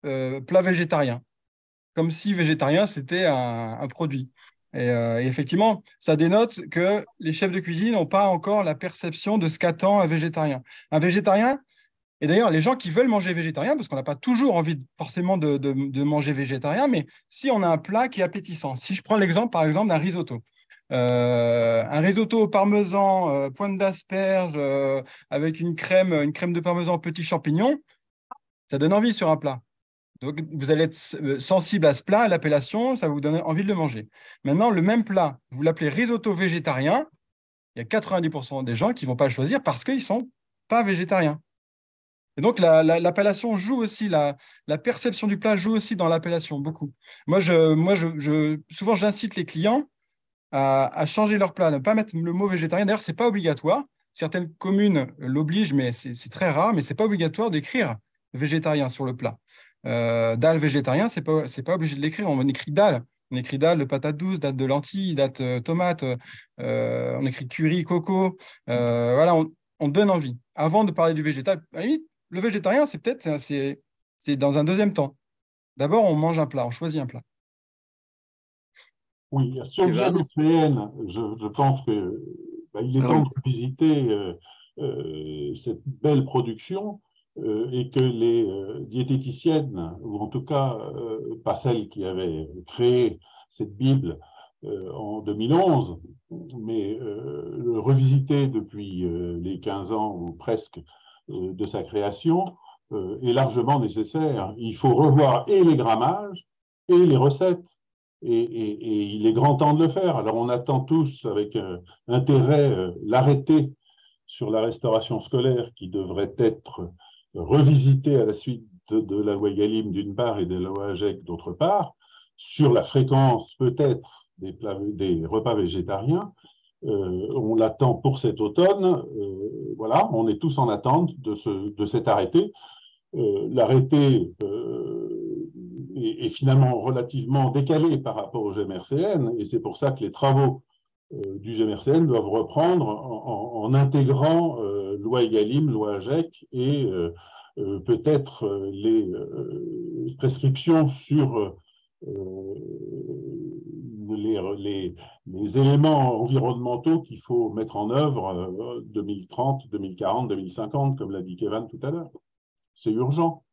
plat végétarien, comme si végétarien c'était un produit. Et effectivement, ça dénote que les chefs de cuisine n'ont pas encore la perception de ce qu'attend un végétarien. Un végétarien, et d'ailleurs, les gens qui veulent manger végétarien, parce qu'on n'a pas toujours envie forcément de manger végétarien, mais si on a un plat qui est appétissant, si je prends l'exemple, par exemple, d'un risotto. Un risotto au parmesan, pointe d'asperge, avec une crème de parmesan aux petits champignons, ça donne envie sur un plat. Donc, vous allez être sensible à ce plat, à l'appellation, ça va vous donner envie de le manger. Maintenant, le même plat, vous l'appelez risotto végétarien, il y a 90% des gens qui ne vont pas le choisir parce qu'ils ne sont pas végétariens. Et donc, l'appellation joue aussi, la perception du plat joue aussi dans l'appellation, beaucoup. Souvent, j'incite les clients à changer leur plat, à ne pas mettre le mot végétarien. D'ailleurs, ce n'est pas obligatoire. Certaines communes l'obligent, mais c'est très rare, mais ce n'est pas obligatoire d'écrire végétarien sur le plat. Dalle végétarien, c'est pas obligé de l'écrire. On écrit dalle. On écrit dalle de patates douces, dalle de lentilles, dalle tomates. On écrit curry, coco. Voilà, on donne envie. Avant de parler du végétal, à la limite, le végétarien, c'est dans un deuxième temps. D'abord, on mange un plat, on choisit un plat. Oui, sur le GMCN, je pense que il est temps de visiter cette belle production et que les diététiciennes, ou en tout cas pas celles qui avaient créé cette Bible en 2011, mais revisitée depuis les 15 ans ou presque de sa création, est largement nécessaire. Il faut revoir et les grammages et les recettes. Et il est grand temps de le faire. Alors on attend tous avec intérêt l'arrêté sur la restauration scolaire qui devrait être revisité à la suite de la loi Egalim d'une part et de la loi AGEC d'autre part, sur la fréquence peut-être des repas végétariens. On l'attend pour cet automne. Voilà, on est tous en attente de cet arrêté. L'arrêté est finalement relativement décalé par rapport au GMRCN, et c'est pour ça que les travaux du GMRCN doivent reprendre en intégrant loi Egalim, loi AGEC et peut-être les prescriptions sur les éléments environnementaux qu'il faut mettre en œuvre 2030, 2040, 2050, comme l'a dit Kevin tout à l'heure. C'est urgent.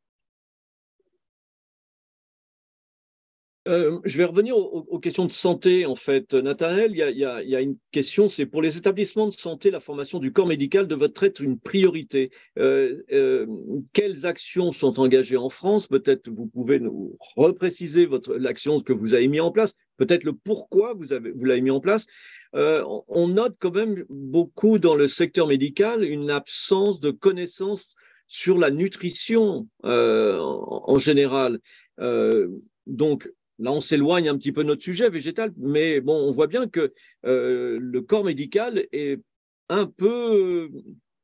Je vais revenir aux questions de santé, en fait. Nathanaël, il y a une question, c'est pour les établissements de santé, la formation du corps médical devrait être une priorité. Quelles actions sont engagées en France? Peut-être vous pouvez nous repréciser l'action que vous avez mis en place, peut-être le pourquoi vous l'avez mis en place. On note quand même beaucoup dans le secteur médical une absence de connaissances sur la nutrition en général. Donc, là, on s'éloigne un petit peu de notre sujet végétal, mais bon, on voit bien que le corps médical est un peu...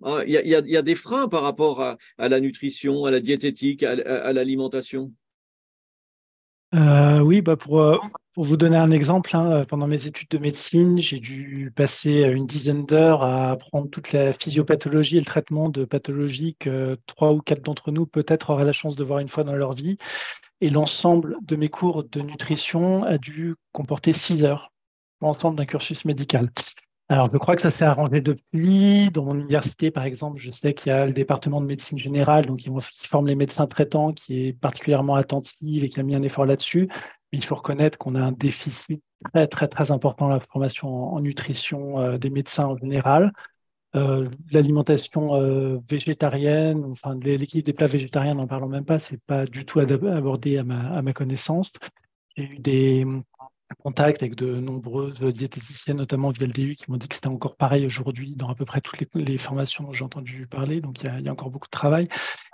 Il y a des freins par rapport à la nutrition, à la diététique, à l'alimentation. Oui, pour vous donner un exemple, pendant mes études de médecine, j'ai dû passer une dizaine d'heures à apprendre toute la physiopathologie et le traitement de pathologies que 3 ou 4 d'entre nous peut-être auraient la chance de voir une fois dans leur vie. Et l'ensemble de mes cours de nutrition a dû comporter 6 heures, l'ensemble d'un cursus médical. Alors, je crois que ça s'est arrangé depuis. Dans mon université, par exemple, je sais qu'il y a le département de médecine générale, donc qui forme les médecins traitants, qui est particulièrement attentif et qui a mis un effort là-dessus. Mais il faut reconnaître qu'on a un déficit très, très, très important dans la formation en nutrition des médecins en général. L'alimentation végétarienne, enfin l'équilibre des plats végétariens, n'en parlons même pas, c'est pas du tout abordé à ma connaissance. J'ai eu des contacts avec de nombreuses diététiciennes, notamment via le DU, qui m'ont dit que c'était encore pareil aujourd'hui dans à peu près toutes les formations dont j'ai entendu parler. Donc il y a encore beaucoup de travail.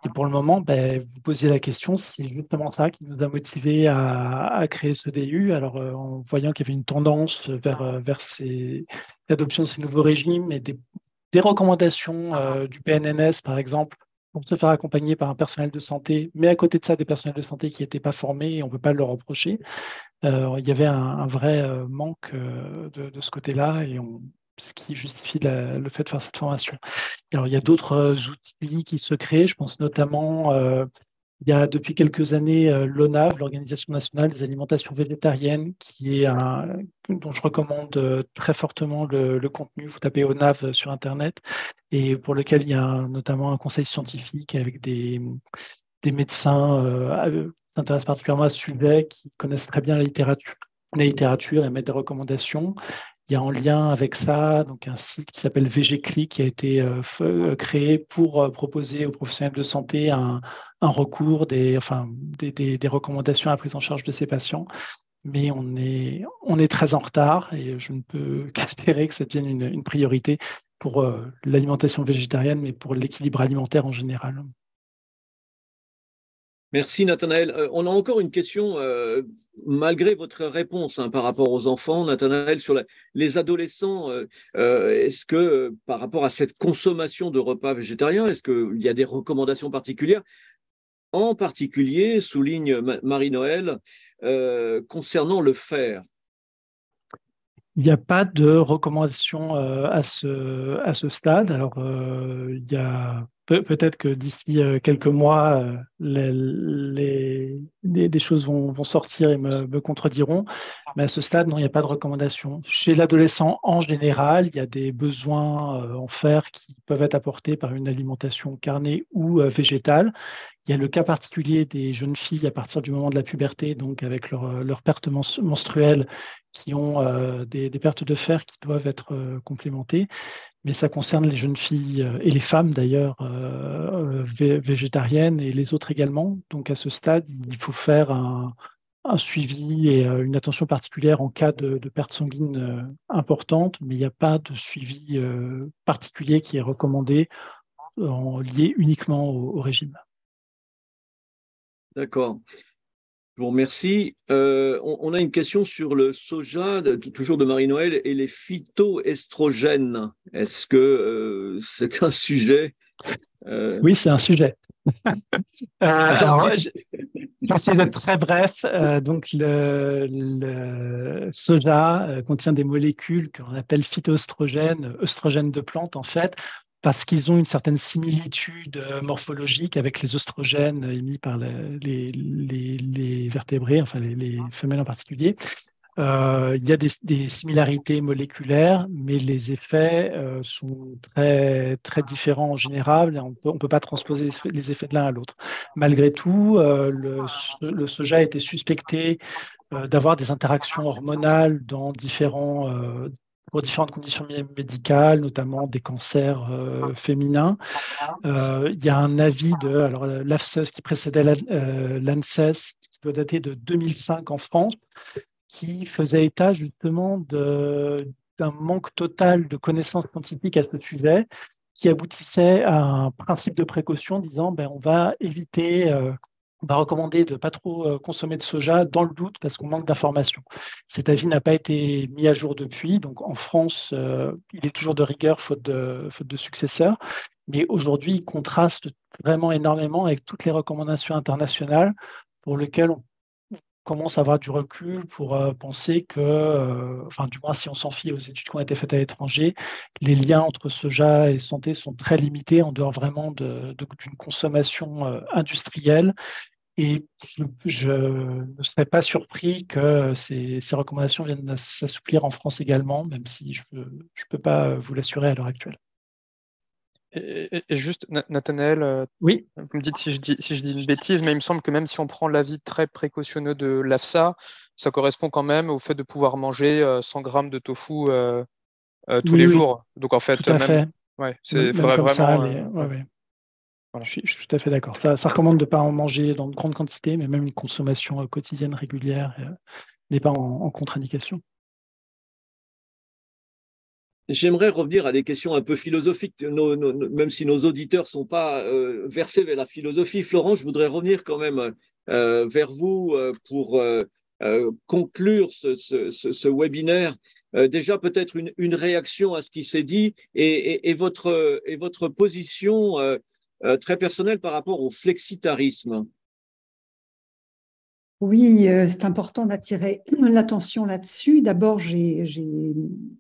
Et pour le moment, vous posiez la question, c'est justement ça qui nous a motivés à créer ce DU. Alors en voyant qu'il y avait une tendance vers l'adoption de ces nouveaux régimes et des recommandations du PNNS, par exemple, pour se faire accompagner par un personnel de santé, mais à côté de ça, des personnels de santé qui n'étaient pas formés, et on ne peut pas le reprocher. Il y avait un vrai manque de ce côté-là, et ce qui justifie le fait de faire cette formation. Alors, il y a d'autres outils qui se créent, je pense notamment... il y a depuis quelques années l'ONAV, l'Organisation nationale des alimentations végétariennes, dont je recommande très fortement le contenu. Vous tapez ONAV sur Internet, et pour lequel il y a notamment un conseil scientifique avec des médecins qui s'intéressent particulièrement à ce sujet, qui connaissent très bien la littérature et mettent des recommandations. Il y a en lien avec ça donc un site qui s'appelle VGClick qui a été créé pour proposer aux professionnels de santé un recours, des recommandations à la prise en charge de ces patients. Mais on est très en retard et je ne peux qu'espérer que ça devienne une priorité pour l'alimentation végétarienne, mais pour l'équilibre alimentaire en général. Merci Nathanaël. On a encore une question, malgré votre réponse par rapport aux enfants, Nathanaël, sur les adolescents. Est-ce que par rapport à cette consommation de repas végétariens, est-ce qu'il y a des recommandations particulières? En particulier, souligne Marie-Noël, concernant le fer. Il n'y a pas de recommandation à ce stade. Alors, il y a peut-être que d'ici quelques mois, des choses vont sortir et me contrediront. Mais à ce stade, non, il n'y a pas de recommandation. Chez l'adolescent, en général, il y a des besoins en fer qui peuvent être apportés par une alimentation carnée ou végétale. Il y a le cas particulier des jeunes filles à partir du moment de la puberté, donc avec leur perte menstruelle, qui ont des pertes de fer qui doivent être complémentées. Mais ça concerne les jeunes filles et les femmes d'ailleurs végétariennes et les autres également. Donc à ce stade, il faut faire un suivi et une attention particulière en cas de perte sanguine importante, mais il n'y a pas de suivi particulier qui est recommandé lié uniquement au régime. D'accord. Je vous remercie. On a une question sur le soja, toujours de Marie-Noël, et les phytoestrogènes. Est-ce que c'est un sujet Oui, c'est un sujet. Alors, j'essaie d'être très bref. Donc, le soja contient des molécules qu'on appelle phytoestrogènes, œstrogènes de plantes en fait, parce qu'ils ont une certaine similitude morphologique avec les œstrogènes émis par les vertébrés, enfin les femelles en particulier. Il y a des similarités moléculaires, mais les effets sont très, très différents en général. Et on peut pas transposer les effets de l'un à l'autre. Malgré tout, le soja a été suspecté d'avoir des interactions hormonales pour différentes conditions médicales, notamment des cancers féminins. Il y a un avis de l'AFSES qui précédait l'ANSES, qui doit dater de 2005 en France, qui faisait état justement d'un manque total de connaissances scientifiques à ce sujet, qui aboutissait à un principe de précaution disant on va éviter, on va recommander de ne pas trop consommer de soja dans le doute parce qu'on manque d'informations. Cet avis n'a pas été mis à jour depuis, donc en France, il est toujours de rigueur faute de successeurs, mais aujourd'hui, il contraste vraiment énormément avec toutes les recommandations internationales pour lesquelles on commence à avoir du recul pour penser que, du moins si on s'en fie aux études qui ont été faites à l'étranger, les liens entre soja et santé sont très limités en dehors vraiment d'une consommation industrielle. Et je ne serais pas surpris que ces recommandations viennent à s'assouplir en France également, même si je ne peux pas vous l'assurer à l'heure actuelle. Et juste, Nathanaël, oui. Vous me dites si je dis une bêtise, mais il me semble que même si on prend l'avis très précautionneux de l'AFSA, ça correspond quand même au fait de pouvoir manger 100 grammes de tofu tous les jours. Donc en fait, tout à fait. Ouais, faudrait vraiment. Ça, ouais. Voilà. Je suis tout à fait d'accord. Ça recommande de ne pas en manger dans de grandes quantités, mais même une consommation quotidienne régulière n'est pas en contre-indication. J'aimerais revenir à des questions un peu philosophiques, même si nos auditeurs ne sont pas versés vers la philosophie. Florent, je voudrais revenir quand même vers vous pour conclure ce webinaire. Déjà, peut-être une réaction à ce qui s'est dit et votre position très personnelle par rapport au flexitarisme. Oui, c'est important d'attirer l'attention là-dessus. D'abord, j'ai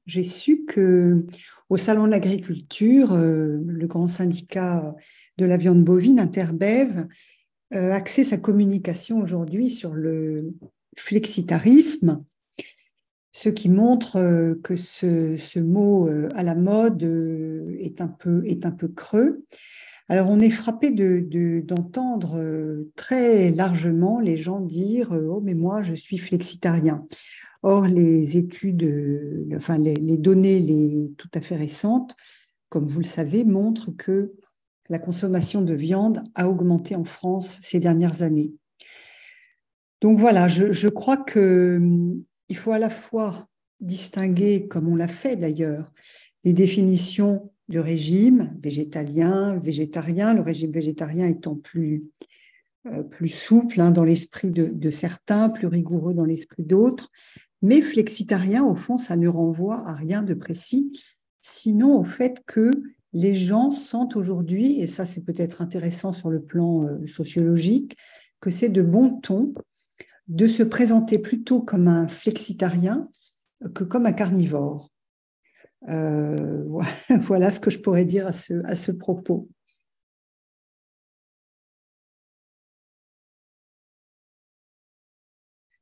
su qu'au Salon de l'Agriculture, le grand syndicat de la viande bovine, Interbev, axait sa communication aujourd'hui sur le flexitarisme, ce qui montre que ce mot à la mode est un peu creux. Alors, on est frappé d'entendre très largement les gens dire « Oh, mais moi, je suis flexitarien ». Or, les études, enfin les données tout à fait récentes, comme vous le savez, montrent que la consommation de viande a augmenté en France ces dernières années. Donc voilà, je crois qu'il faut à la fois distinguer, comme on l'a fait d'ailleurs, les définitions de régime végétalien, végétarien, le régime végétarien étant plus souple dans l'esprit de certains, plus rigoureux dans l'esprit d'autres. Mais flexitarien, au fond, ça ne renvoie à rien de précis, sinon au fait que les gens sentent aujourd'hui, et ça c'est peut-être intéressant sur le plan sociologique, que c'est de bon ton de se présenter plutôt comme un flexitarien que comme un carnivore. Voilà ce que je pourrais dire à ce propos.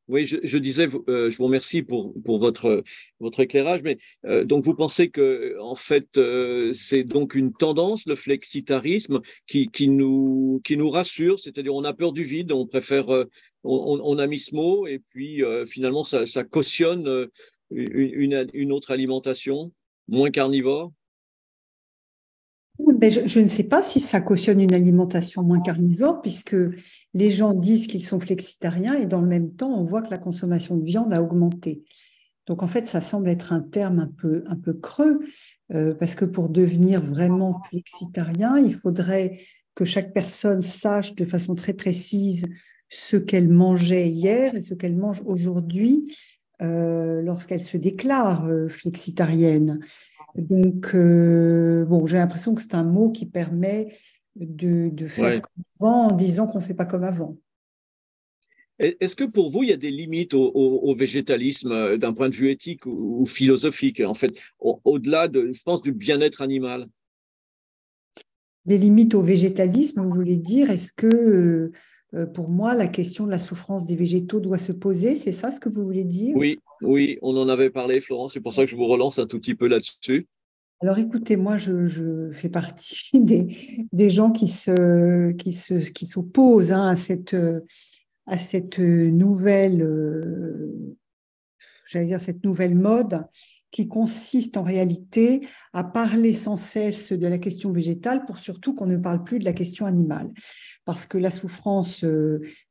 Oui, je disais, je vous remercie pour votre éclairage, mais donc vous pensez que en fait c'est donc une tendance, le flexitarisme, qui nous rassure, c'est-à-dire on a peur du vide, on préfère, on a mis ce mot et puis finalement ça cautionne une autre alimentation moins carnivore. Mais je ne sais pas si ça cautionne une alimentation moins carnivore, puisque les gens disent qu'ils sont flexitariens et dans le même temps, on voit que la consommation de viande a augmenté. Donc en fait, ça semble être un terme un peu creux, parce que pour devenir vraiment flexitarien, il faudrait que chaque personne sache de façon très précise ce qu'elle mangeait hier et ce qu'elle mange aujourd'hui lorsqu'elle se déclare flexitarienne. Donc, bon, j'ai l'impression que c'est un mot qui permet de faire comme avant en disant qu'on ne fait pas comme avant. Est-ce que pour vous, il y a des limites au végétalisme d'un point de vue éthique ou philosophique, en fait, au-delà je pense, du bien-être animal? Des limites au végétalisme, vous voulez dire, est-ce que pour moi, la question de la souffrance des végétaux doit se poser? C'est ça ce que vous voulez dire? Oui, on en avait parlé, Florence, c'est pour ça que je vous relance un tout petit peu là-dessus. Alors écoutez, moi je fais partie des gens qui s'opposent à cette nouvelle, j'allais dire cette nouvelle mode qui consiste en réalité à parler sans cesse de la question végétale pour surtout qu'on ne parle plus de la question animale. Parce que la souffrance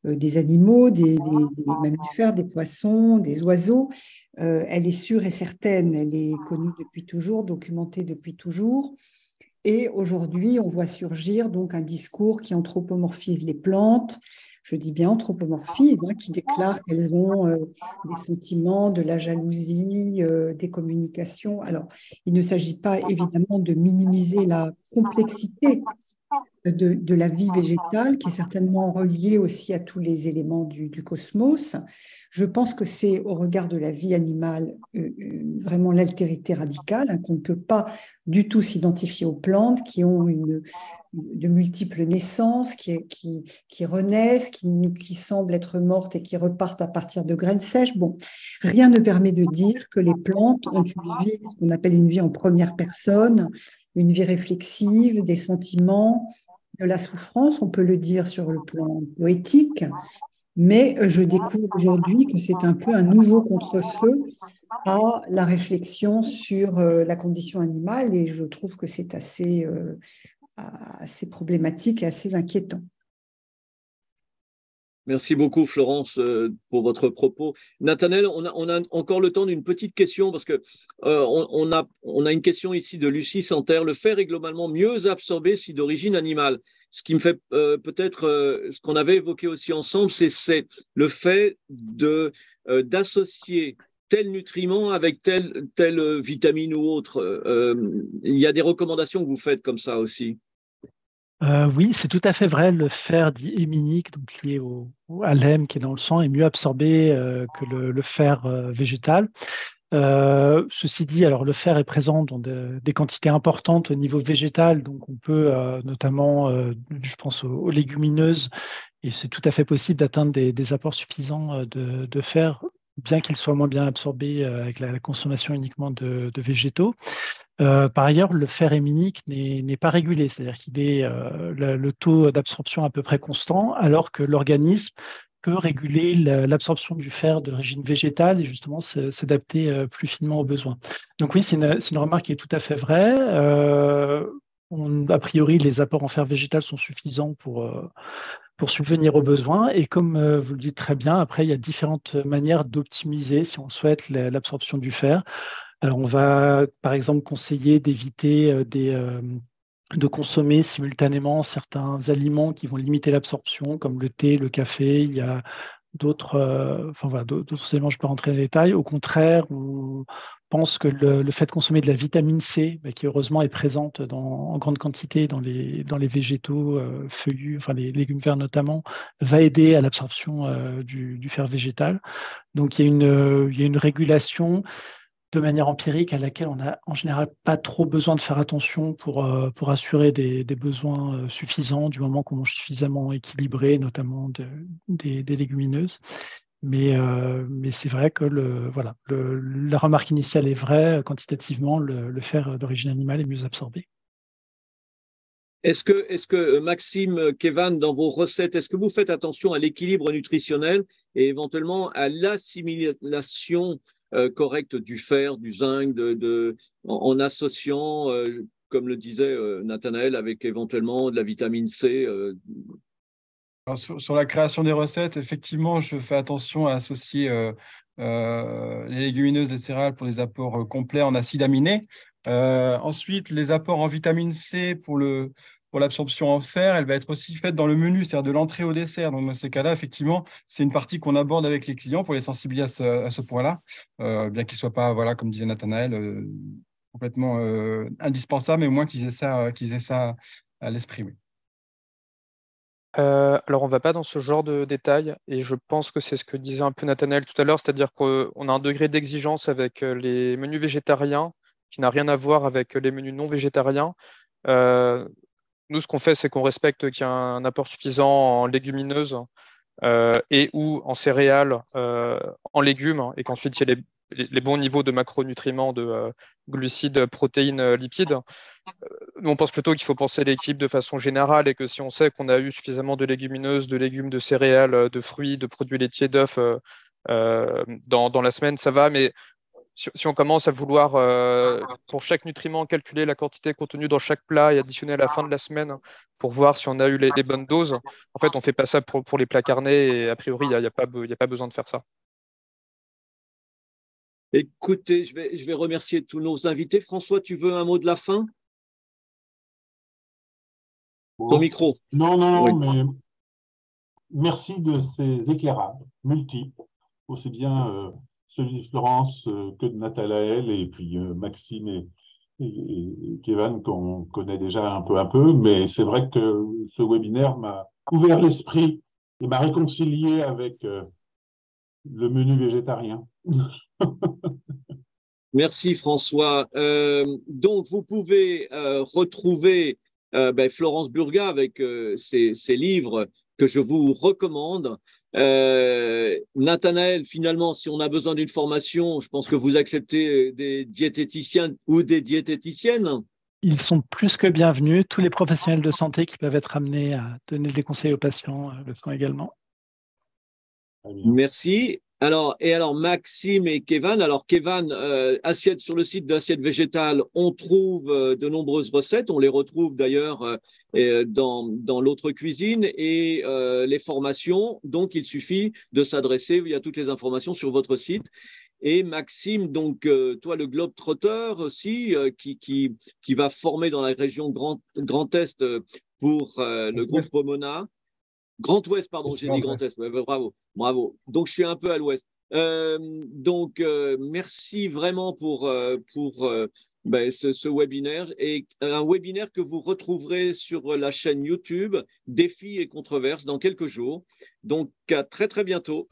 des animaux, des mammifères, des poissons, des oiseaux, elle est sûre et certaine, elle est connue depuis toujours, documentée depuis toujours. Et aujourd'hui, on voit surgir donc un discours qui anthropomorphise les plantes, je dis bien anthropomorphise, qui déclare qu'elles ont des sentiments, de la jalousie, des communications. Alors, il ne s'agit pas évidemment de minimiser la complexité de la vie végétale, qui est certainement reliée aussi à tous les éléments du cosmos. Je pense que c'est au regard de la vie animale vraiment l'altérité radicale, qu'on ne peut pas du tout s'identifier aux plantes qui ont de multiples naissances, qui renaissent, qui semblent être mortes et qui repartent à partir de graines sèches. Bon, rien ne permet de dire que les plantes ont une vie, ce qu'on appelle une vie en première personne, une vie réflexive, des sentiments, de la souffrance, on peut le dire sur le plan poétique, mais je découvre aujourd'hui que c'est un peu un nouveau contre-feu à la réflexion sur la condition animale et je trouve que c'est assez problématique et assez inquiétant. Merci beaucoup, Florence, pour votre propos. Nathanaël, on a encore le temps d'une petite question parce que on a une question ici de Lucie Santerre. Le fer est globalement mieux absorbé si d'origine animale. Ce qui me fait peut-être ce qu'on avait évoqué aussi ensemble, c'est le fait d'associer tel nutriment avec telle vitamine ou autre. Il y a des recommandations que vous faites comme ça aussi. Oui, c'est tout à fait vrai. Le fer dit héminique, donc lié à l'hème qui est dans le sang, est mieux absorbé que le fer végétal. Ceci dit, alors le fer est présent dans des quantités importantes au niveau végétal, donc on peut notamment, je pense aux légumineuses, et c'est tout à fait possible d'atteindre des apports suffisants de fer, bien qu'il soit moins bien absorbé avec la consommation uniquement de végétaux. Par ailleurs, le fer héminique n'est pas régulé, c'est-à-dire qu'il est le taux d'absorption à peu près constant, alors que l'organisme peut réguler l'absorption du fer de régime végétal et justement s'adapter plus finement aux besoins. Donc oui, c'est une remarque qui est tout à fait vraie. A priori, les apports en fer végétal sont suffisants pour subvenir aux besoins. Et comme vous le dites très bien, après, il y a différentes manières d'optimiser, si on souhaite, l'absorption du fer. Alors, on va, par exemple, conseiller d'éviter de consommer simultanément certains aliments qui vont limiter l'absorption, comme le thé, le café. Il y a d'autres éléments, je peux rentrer dans les détails. Au contraire, on pense que le fait de consommer de la vitamine C, qui heureusement est présente en grande quantité dans les végétaux feuillus, enfin les légumes verts notamment, va aider à l'absorption du fer végétal. Donc il y a une régulation de manière empirique à laquelle on n'a en général pas trop besoin de faire attention pour assurer des besoins suffisants du moment qu'on mange suffisamment équilibré, notamment des légumineuses. Mais c'est vrai que la remarque initiale est vraie. Quantitativement, le fer d'origine animale est mieux absorbé. Est-ce que Maxime, Kevan, dans vos recettes, est-ce que vous faites attention à l'équilibre nutritionnel et éventuellement à l'assimilation correcte du fer, du zinc, en associant, comme le disait Nathanaël, avec éventuellement de la vitamine C Alors, sur la création des recettes, effectivement, je fais attention à associer les légumineuses, les céréales pour les apports complets en acides aminés. Ensuite, les apports en vitamine C pour l'absorption en fer, elle va être aussi faite dans le menu, c'est-à-dire de l'entrée au dessert. Donc, dans ces cas-là, effectivement, c'est une partie qu'on aborde avec les clients pour les sensibiliser à ce point-là, bien qu'il ne soit pas, voilà, comme disait Nathanaël, complètement indispensable, mais au moins qu'ils aient ça à l'esprit. Oui. Alors, on ne va pas dans ce genre de détails, et je pense que c'est ce que disait un peu Nathanaël tout à l'heure, c'est-à-dire qu'on a un degré d'exigence avec les menus végétariens qui n'a rien à voir avec les menus non végétariens. Nous, ce qu'on fait, c'est qu'on respecte qu'il y a un apport suffisant en légumineuses et ou en céréales, en légumes, et qu'ensuite il y a les bons niveaux de macronutriments, de glucides, protéines, lipides. Nous, on pense plutôt qu'il faut penser l'équilibre de façon générale et que si on sait qu'on a eu suffisamment de légumineuses, de légumes, de céréales, de fruits, de produits laitiers, d'œufs dans la semaine, ça va. Mais si on commence à vouloir, pour chaque nutriment, calculer la quantité contenue dans chaque plat et additionner à la fin de la semaine pour voir si on a eu les bonnes doses, en fait, on ne fait pas ça pour les plats carnés et a priori, il n'y a pas besoin de faire ça. Écoutez, je vais remercier tous nos invités. François, tu veux un mot de la fin? Ton micro. Non, Oui. mais merci de ces éclairages multiples, aussi bien celui de Florence que de Nathanaël, et puis Maxime et Kevan qu'on connaît déjà un peu, mais c'est vrai que ce webinaire m'a ouvert l'esprit et m'a réconcilié avec le menu végétarien. Merci François. Donc, vous pouvez retrouver Florence Burgat avec ses livres que je vous recommande. Nathanaël, finalement, si on a besoin d'une formation, je pense que vous acceptez des diététiciens ou des diététiciennes. Ils sont plus que bienvenus. Tous les professionnels de santé qui peuvent être amenés à donner des conseils aux patients le sont également. Merci. Alors Maxime et Kevan. Alors Kevan, assiette sur le site d'Assiette Végétale, on trouve de nombreuses recettes. On les retrouve d'ailleurs dans l'autre cuisine et les formations. Donc il suffit de s'adresser. Il y a toutes les informations sur votre site. Et Maxime, donc toi le Globe-Trotter aussi, qui va former dans la région Grand Est pour le groupe Pomona. Grand Ouest, pardon, j'ai dit Grand Est. Ouais, bravo. Donc, je suis un peu à l'Ouest. Merci vraiment pour ce webinaire. Et un webinaire que vous retrouverez sur la chaîne YouTube Défis et Controverses dans quelques jours. Donc, à très, très bientôt.